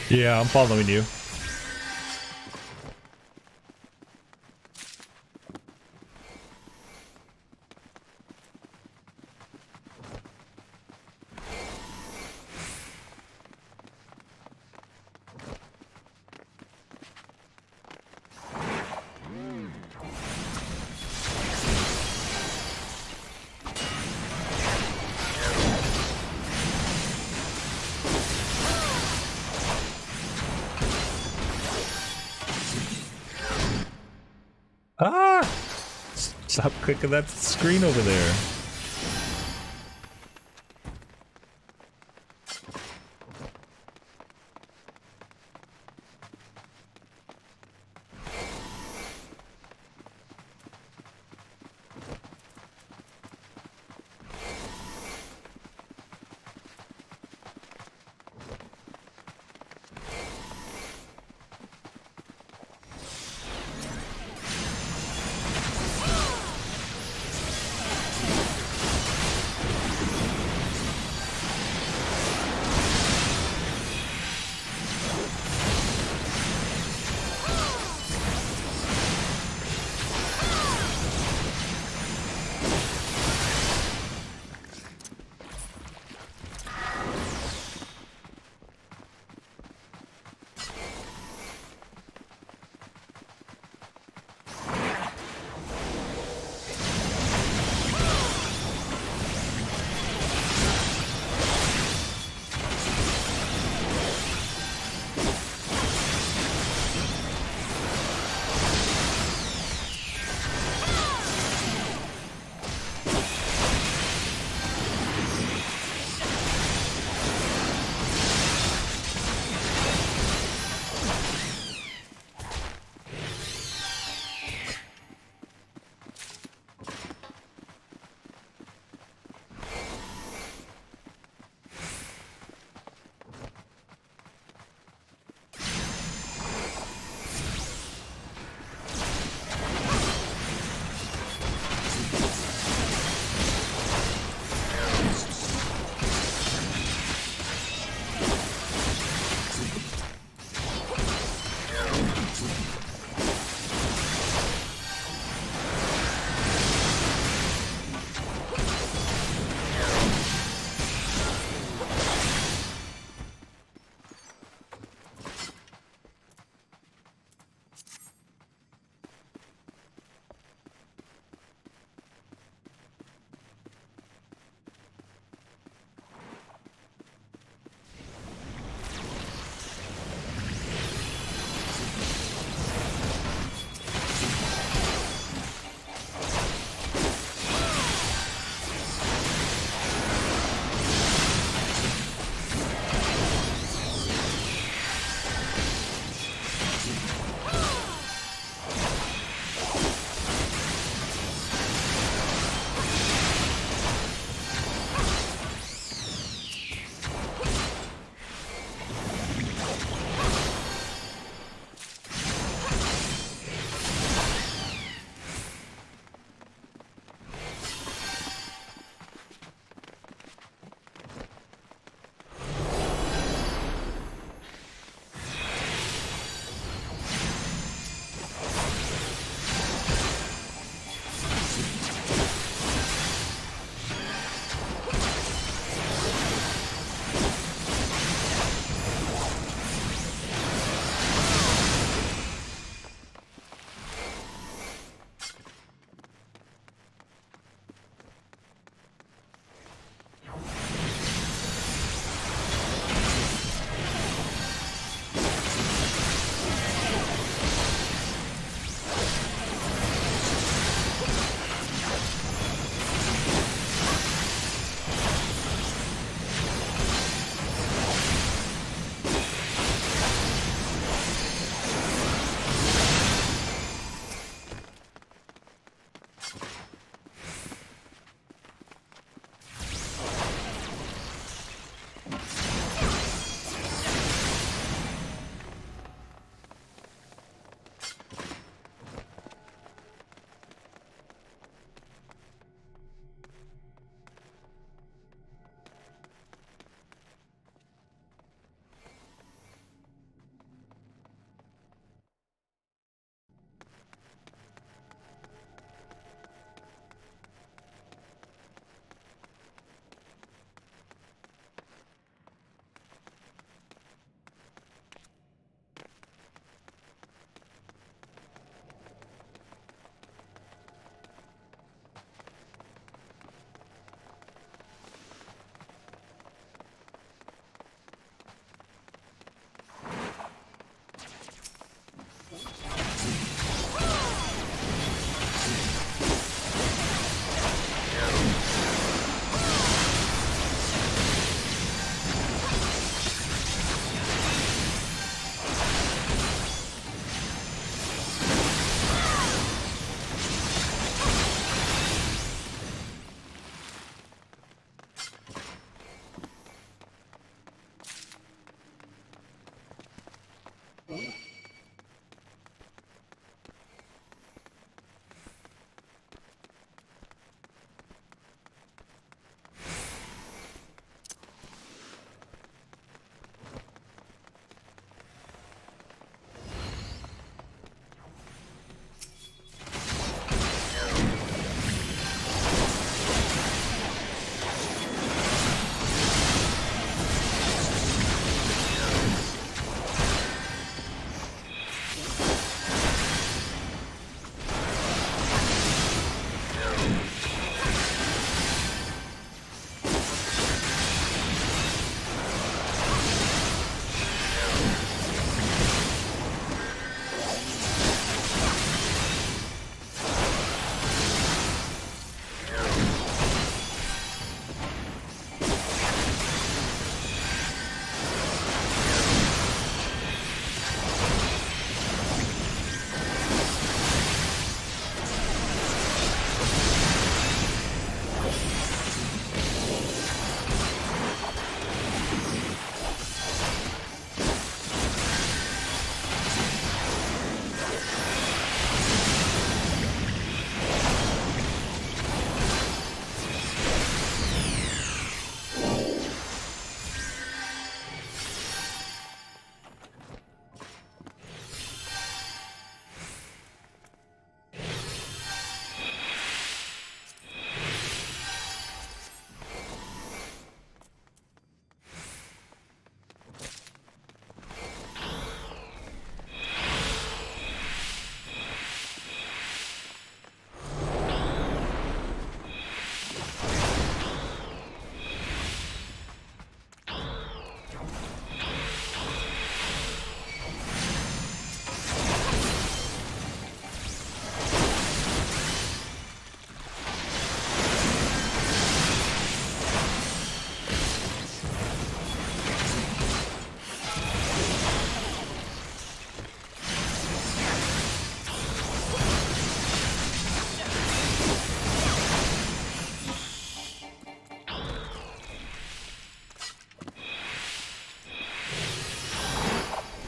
Yeah, I'm following you. Ah! Stop clicking that screen over there.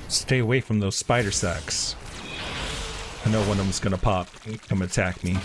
Stay away from those spider sacks. I know one of them's gonna pop, come attack me.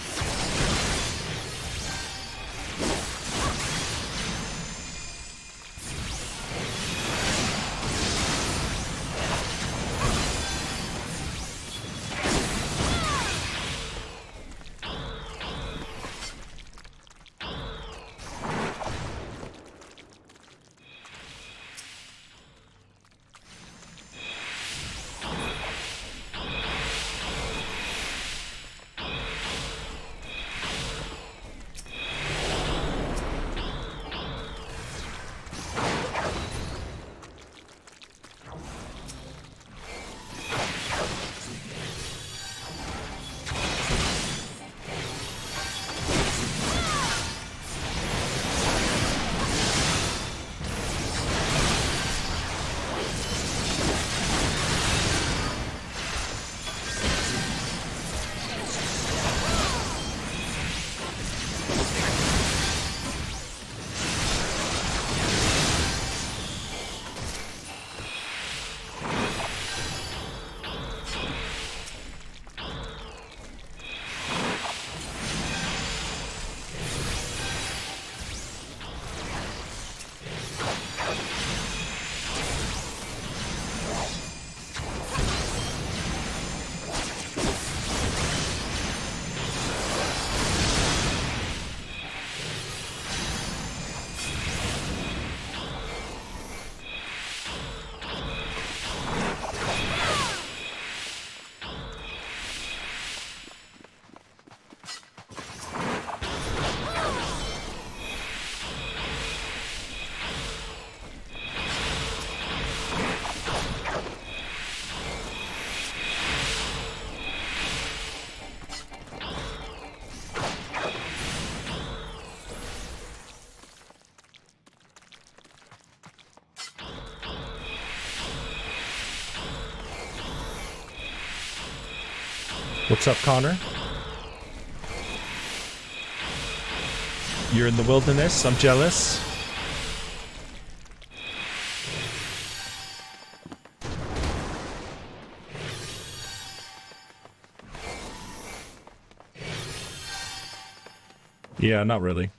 What's up, Connor? You're in the wilderness. I'm jealous. Yeah, not really.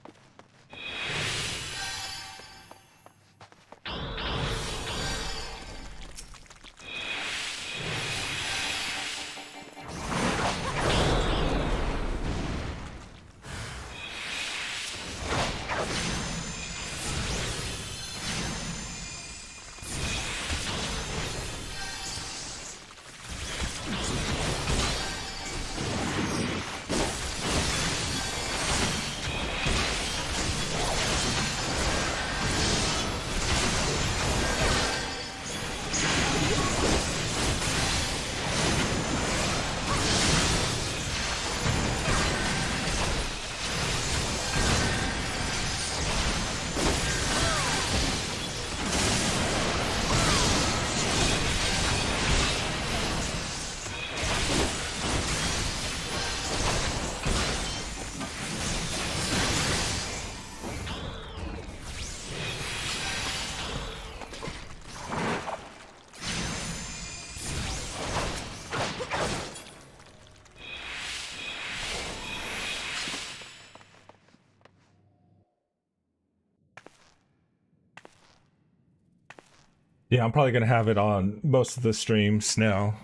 Yeah, I'm probably gonna have it on most of the streams now.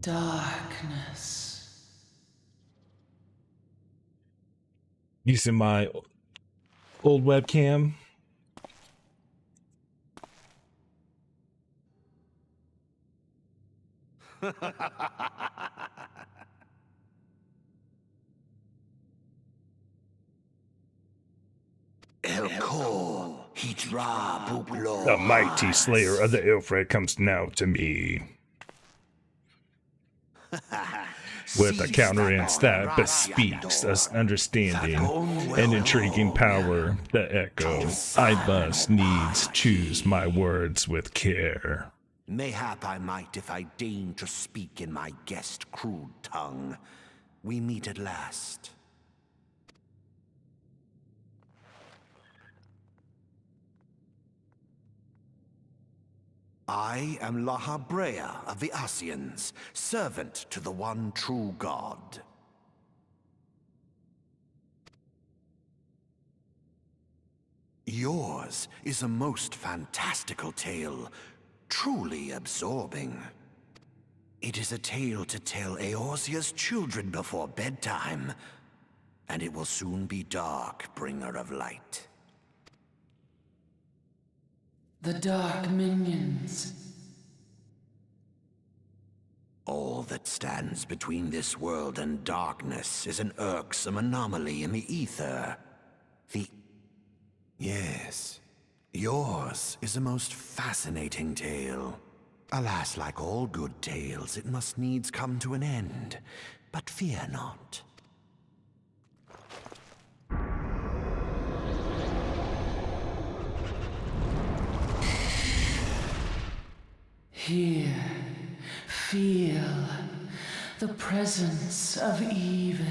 Darkness. Using my old webcam. The mighty slayer of the Ilfred comes now to me. With a countenance that bespeaks us understanding and intriguing power, the echo. I must needs choose my words with care. Mayhap I might if I deign to speak in my guest crude tongue. We meet at last. I am Lahabrea of the Asians, servant to the one true God. Yours is a most fantastical tale, truly absorbing. It is a tale to tell Eorzea's children before bedtime, and it will soon be dark, bringer of light. The Dark Minions. All that stands between this world and darkness is an irksome anomaly in the ether. Yes, yours is a most fascinating tale. Alas, like all good tales, it must needs come to an end. But fear not. Here, feel the presence of evil.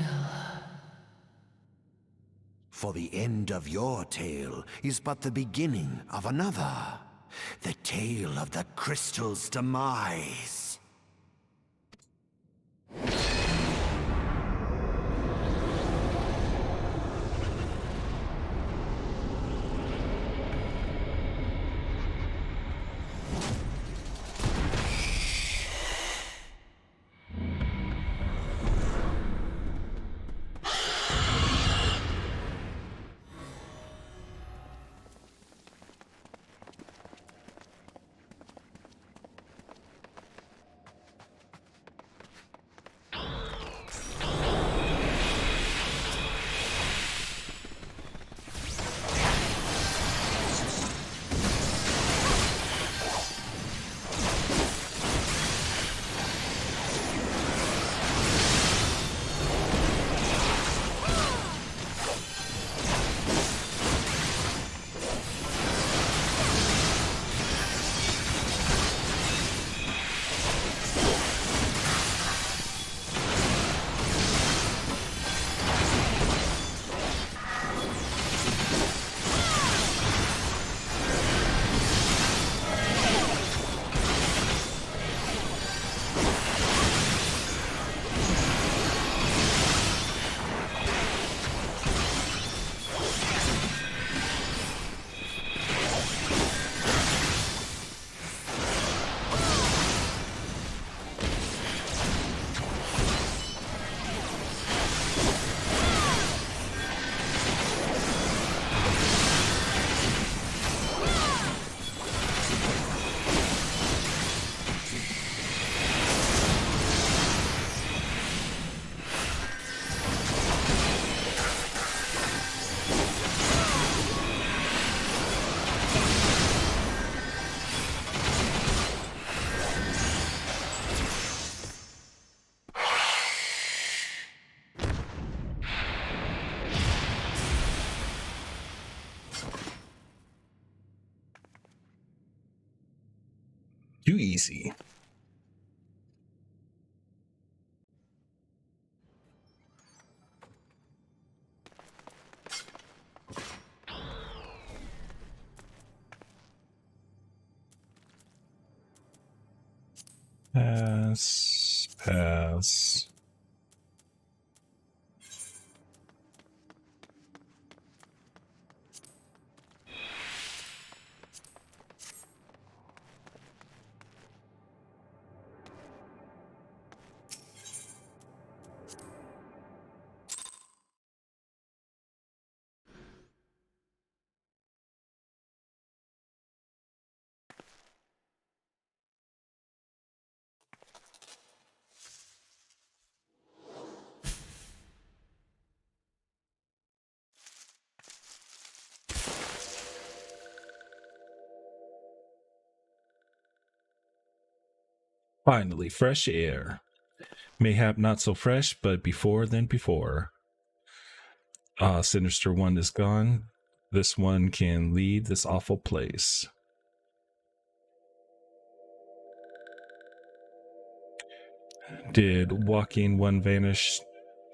For the end of your tale is but the beginning of another. The tale of the crystal's demise. Too easy. Pass. Finally, fresh air. Mayhap not so fresh, but before than before. Sinister One is gone. This one can leave this awful place. Did Walking One vanish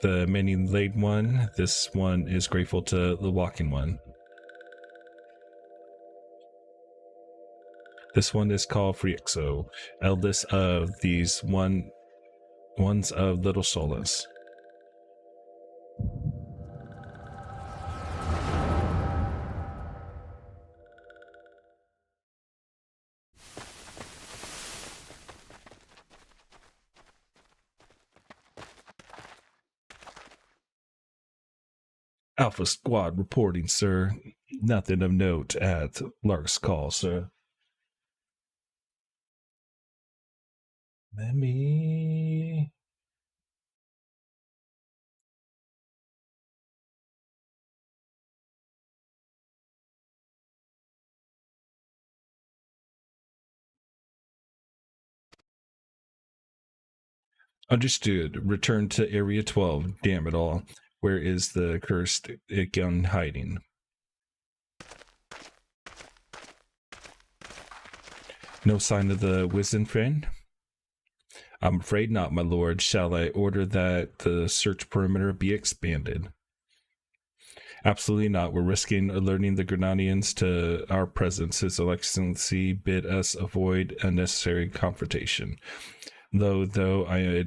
the many-legged one? This one is grateful to the Walking One. This one is called Friexo, eldest of these ones of Little Solace. Alpha Squad reporting, sir. Nothing of note at Lark's call, sir. Let me... Understood. Return to Area 12. Damn it all. Where is the cursed gun hiding? No sign of the wizened friend? I'm afraid not, my lord. Shall I order that the search perimeter be expanded? Absolutely not. We're risking alerting the Grenadians to our presence. His Excellency bid us avoid unnecessary confrontation. Though I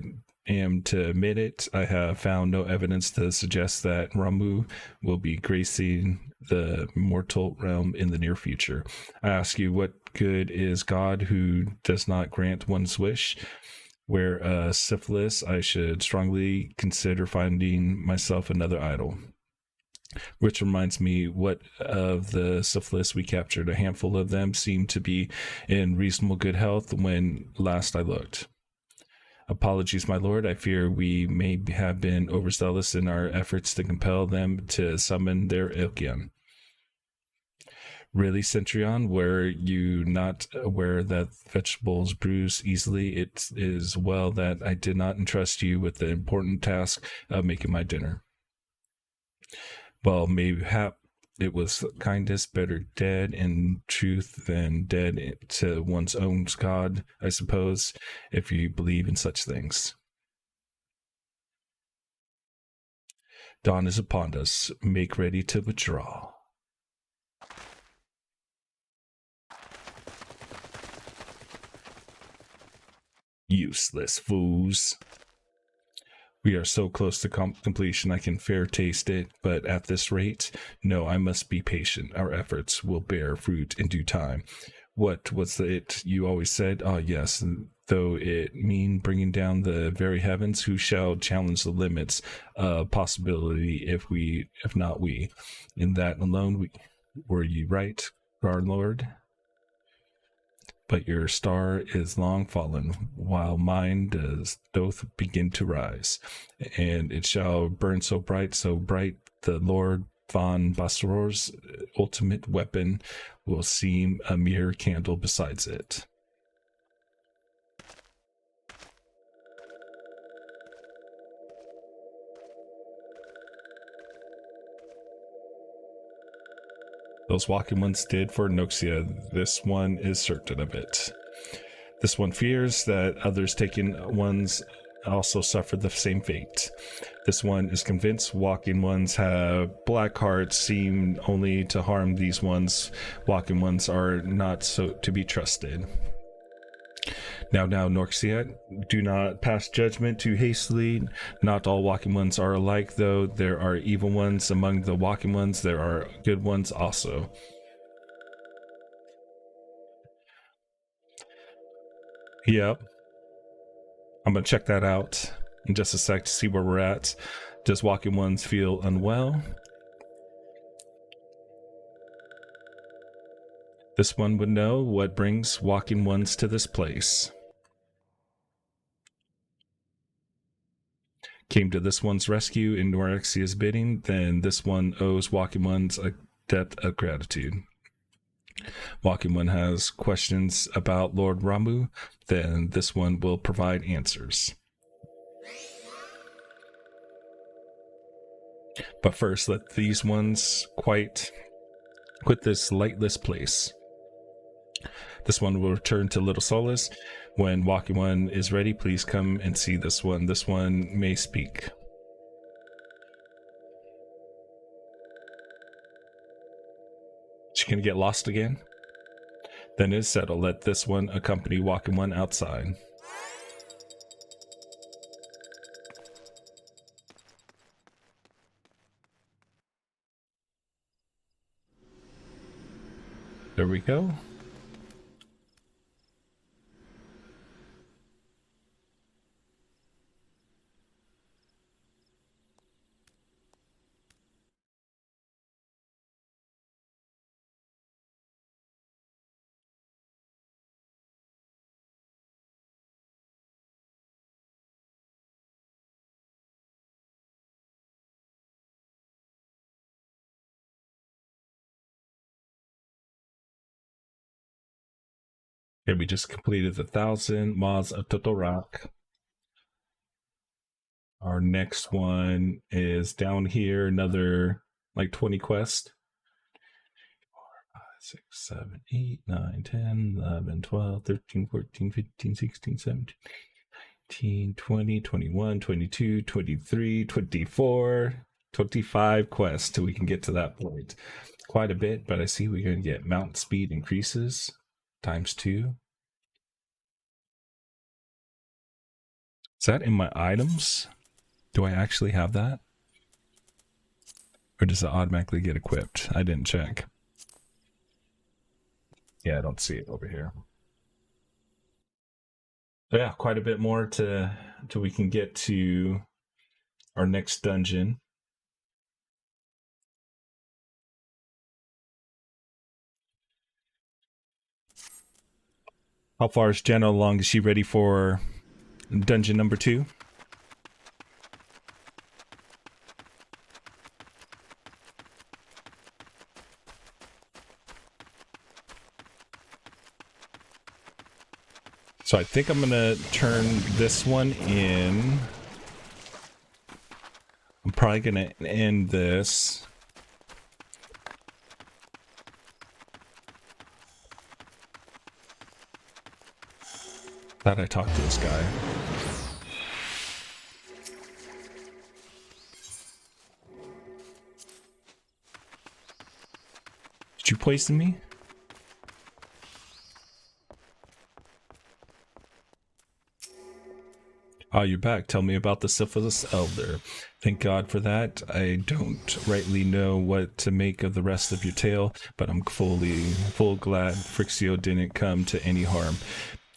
am to admit it, I have found no evidence to suggest that Ramu will be gracing the mortal realm in the near future. I ask you, what good is God who does not grant one's wish? Where syphilis, I should strongly consider finding myself another idol. Which reminds me, what of the syphilis we captured? A handful of them seemed to be in reasonable good health when last I looked. Apologies, my lord. I fear we may have been overzealous in our efforts to compel them to summon their Ilkian. Really, Centurion, were you not aware that vegetables bruise easily? It is well that I did not entrust you with the important task of making my dinner. Well, mayhap it was kindest better dead in truth than dead to one's own God, I suppose, if you believe in such things. Dawn is upon us. Make ready to withdraw. Useless fools. We are so close to completion, I can fair taste it, but at this rate, no, I must be patient. Our efforts will bear fruit in due time. What was it you always said? Ah, yes, though it mean bringing down the very heavens, who shall challenge the limits of possibility if not we? In that alone, were you right, our Lord? But your star is long fallen, while mine doth begin to rise, and it shall burn so bright, the Lord von Bassor's ultimate weapon will seem a mere candle besides it. Those walking ones did for Noxia. This one is certain of it. This one fears that others taking ones also suffer the same fate. This one is convinced walking ones have black hearts, seem only to harm these ones. Walking ones are not so to be trusted. Now, Norxia, do not pass judgment too hastily. Not all walking ones are alike, though. There are evil ones among the walking ones. There are good ones also. Yep. I'm going to check that out in just a sec to see where we're at. Does walking ones feel unwell? This one would know what brings walking ones to this place. Came to this one's rescue in Norexia's bidding, then this one owes walking ones a debt of gratitude. Walking one has questions about Lord Ramu, then this one will provide answers. But first, let these ones quit this lightless place. This one will return to Little Solace. When walking one is ready, please come and see this one. This one may speak. She gonna get lost again? Then it is settled. Let this one accompany walking one outside. There we go. Okay, we just completed the 1,000 Maz of Totorak. Our next one is down here, another like 20 quests. 4, 5, 6, 7, 8, 9, 10, 11, 12, 13, 14, 15, 16, 17, 18, 20, 21, 22, 23, 24, 25 quests till we can get to that point. Quite a bit, but I see we're going to get mount speed increases ×2. Is that in my items? Do I actually have that? Or does it automatically get equipped? I didn't check. Yeah, I don't see it over here. So yeah, quite a bit more till we can get to our next dungeon. How far is Jenna along? Is she ready for dungeon number 2? So I think I'm gonna turn this one in. I'm probably gonna end this. Glad I talked to this guy. Did you poison me? Ah, you're back. Tell me about the Syphilis Elder. Thank God for that. I don't rightly know what to make of the rest of your tale, but I'm full glad Frixio didn't come to any harm.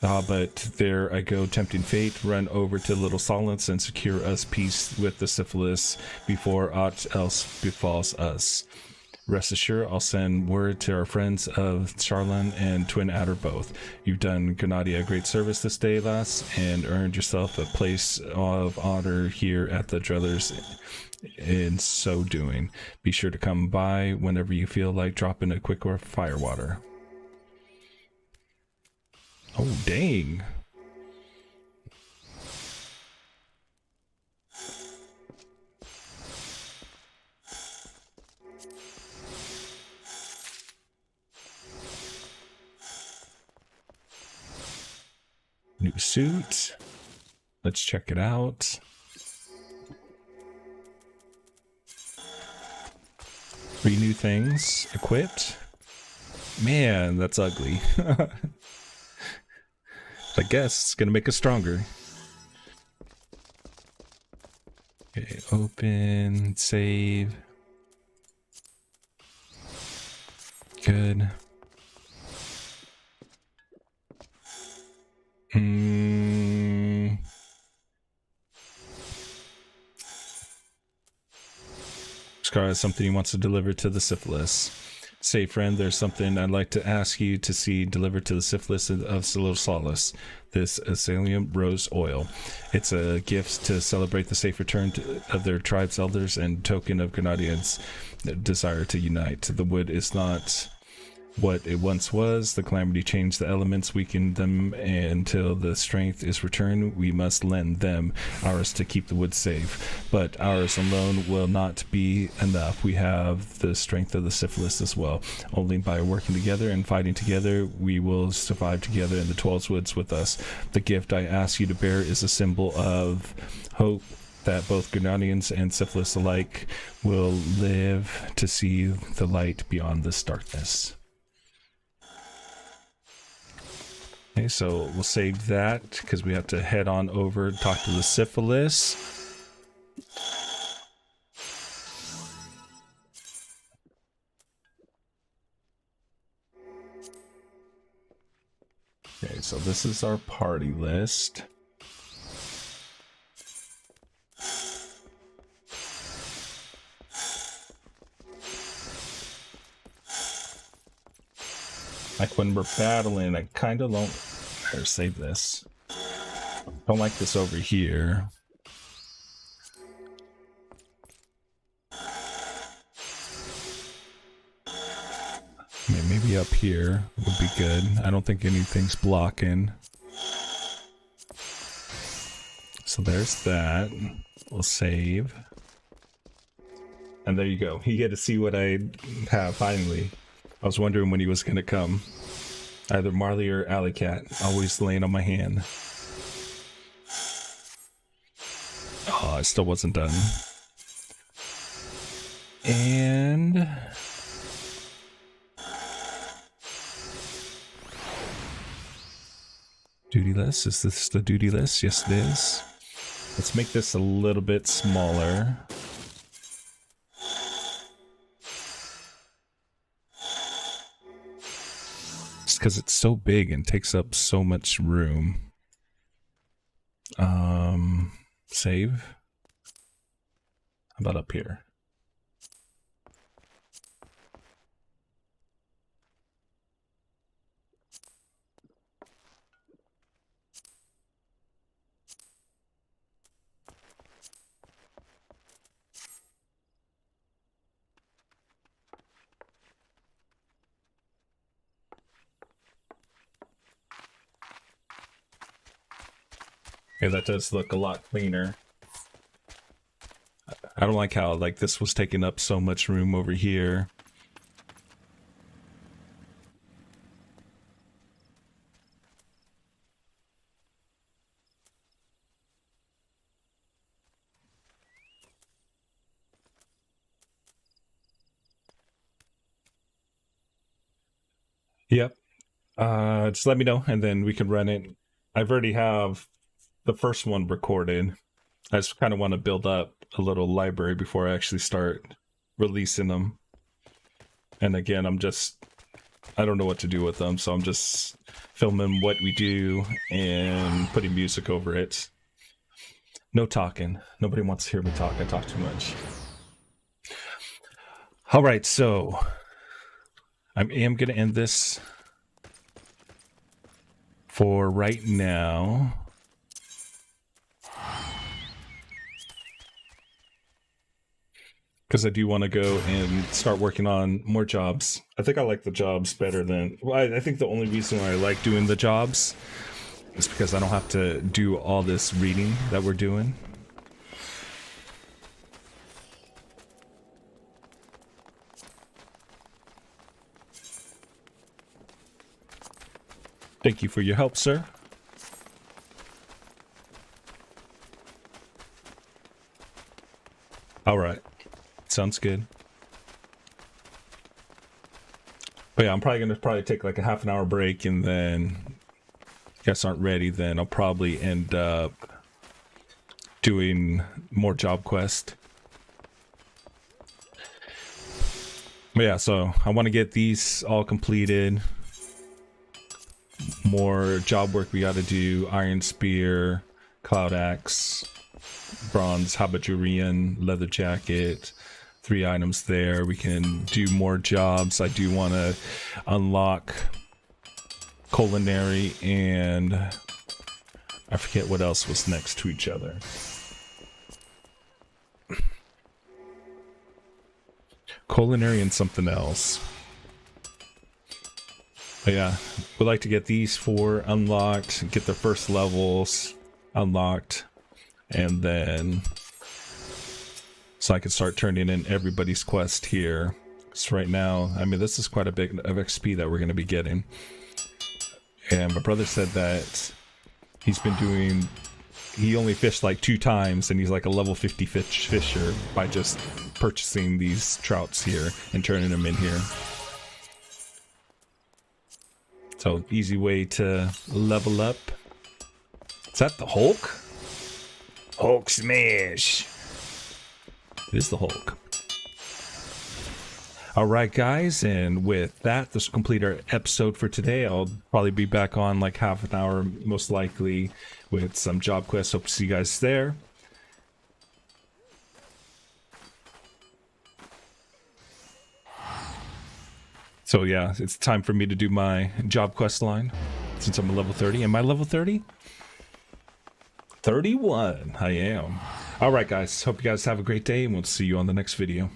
Ah, but there I go, tempting fate. Run over to Little Solace and secure us peace with the Syphilis before aught else befalls us. Rest assured, I'll send word to our friends of Charlan and Twin Adder both. You've done Ganadia a great service this day, lass, and earned yourself a place of honor here at the Drellers in so doing. Be sure to come by whenever you feel like dropping a quick firewater. Oh, dang. New suit. Let's check it out. Three new things equipped. Man, that's ugly. I guess it's gonna make us stronger. Okay, open, save. Good. Scar has something he wants to deliver to the Syphilis. Say, friend, there's something I'd like to ask you to see delivered to the Syphilis of Little Solace. This Asalium Rose Oil. It's a gift to celebrate the safe return of their tribe's elders and token of Grenadians' desire to unite. The wood is not what it once was. The calamity changed the elements, weakened them, and until the strength is returned, we must lend them ours to keep the wood safe. But ours alone will not be enough. We have the strength of the Syphilis as well. Only by working together and fighting together, we will survive together in the 12 woods with us. The gift I ask you to bear is a symbol of hope that both Grenadians and Syphilis alike will live to see the light beyond this darkness. Okay, so we'll save that because we have to head on over and talk to the syphilis. Okay, so this is our party list. Like when we're battling, I kind of don't... Better save this. Don't like this over here. I mean, maybe up here would be good. I don't think anything's blocking. So there's that. We'll save. And there you go. You get to see what I have finally. I was wondering when he was going to come. Either Marley or Alley Cat. Always laying on my hand. Oh, it still wasn't done. And... duty list. Is this the duty list? Yes, it is. Let's make this a little bit smaller. Just because it's so big and takes up so much room. Save. How about up here? Okay, that does look a lot cleaner. I don't like how like this was taking up so much room over here. Yep. Just let me know and then we can run it. I've already have the first one recorded. I just kind of want to build up a little library before I actually start releasing them. And again, I don't know what to do with them, so I'm just filming what we do and putting music over it. No talking. Nobody wants to hear me talk. I talk too much. All right, so I am going to end this for right now. Because I do want to go and start working on more jobs. I think I like the jobs better than... Well, I think the only reason why I like doing the jobs is because I don't have to do all this reading that we're doing. Thank you for your help, sir. All right. Sounds good. But yeah, I'm probably gonna take like a half an hour break, and then if you guys aren't ready, then I'll probably end up doing more job quest. But yeah, so I want to get these all completed. More job work we got to do: Iron Spear, Cloud Axe, Bronze Habajurian, Leather Jacket. 3 items there. We can do more jobs. I do want to unlock Culinary, and I forget what else was next to each other. Culinary and something else. But yeah, we'd like to get these 4 unlocked, get the first levels unlocked, and then so I can start turning in everybody's quest here. So right now, I mean, this is quite a bit of XP that we're going to be getting. And my brother said that he's been doing... He only fished like 2 times, and he's like a level 50 fisher by just purchasing these trouts here and turning them in here. So easy way to level up. Is that the Hulk? Hulk smash. It is the Hulk. Alright guys, and with that, this will complete our episode for today. I'll probably be back on like half an hour, most likely, with some job quests. Hope to see you guys there. So yeah, it's time for me to do my job quest line, since I'm a level 30. Am I level 30? 31, I am. Alright guys, hope you guys have a great day, and we'll see you on the next video.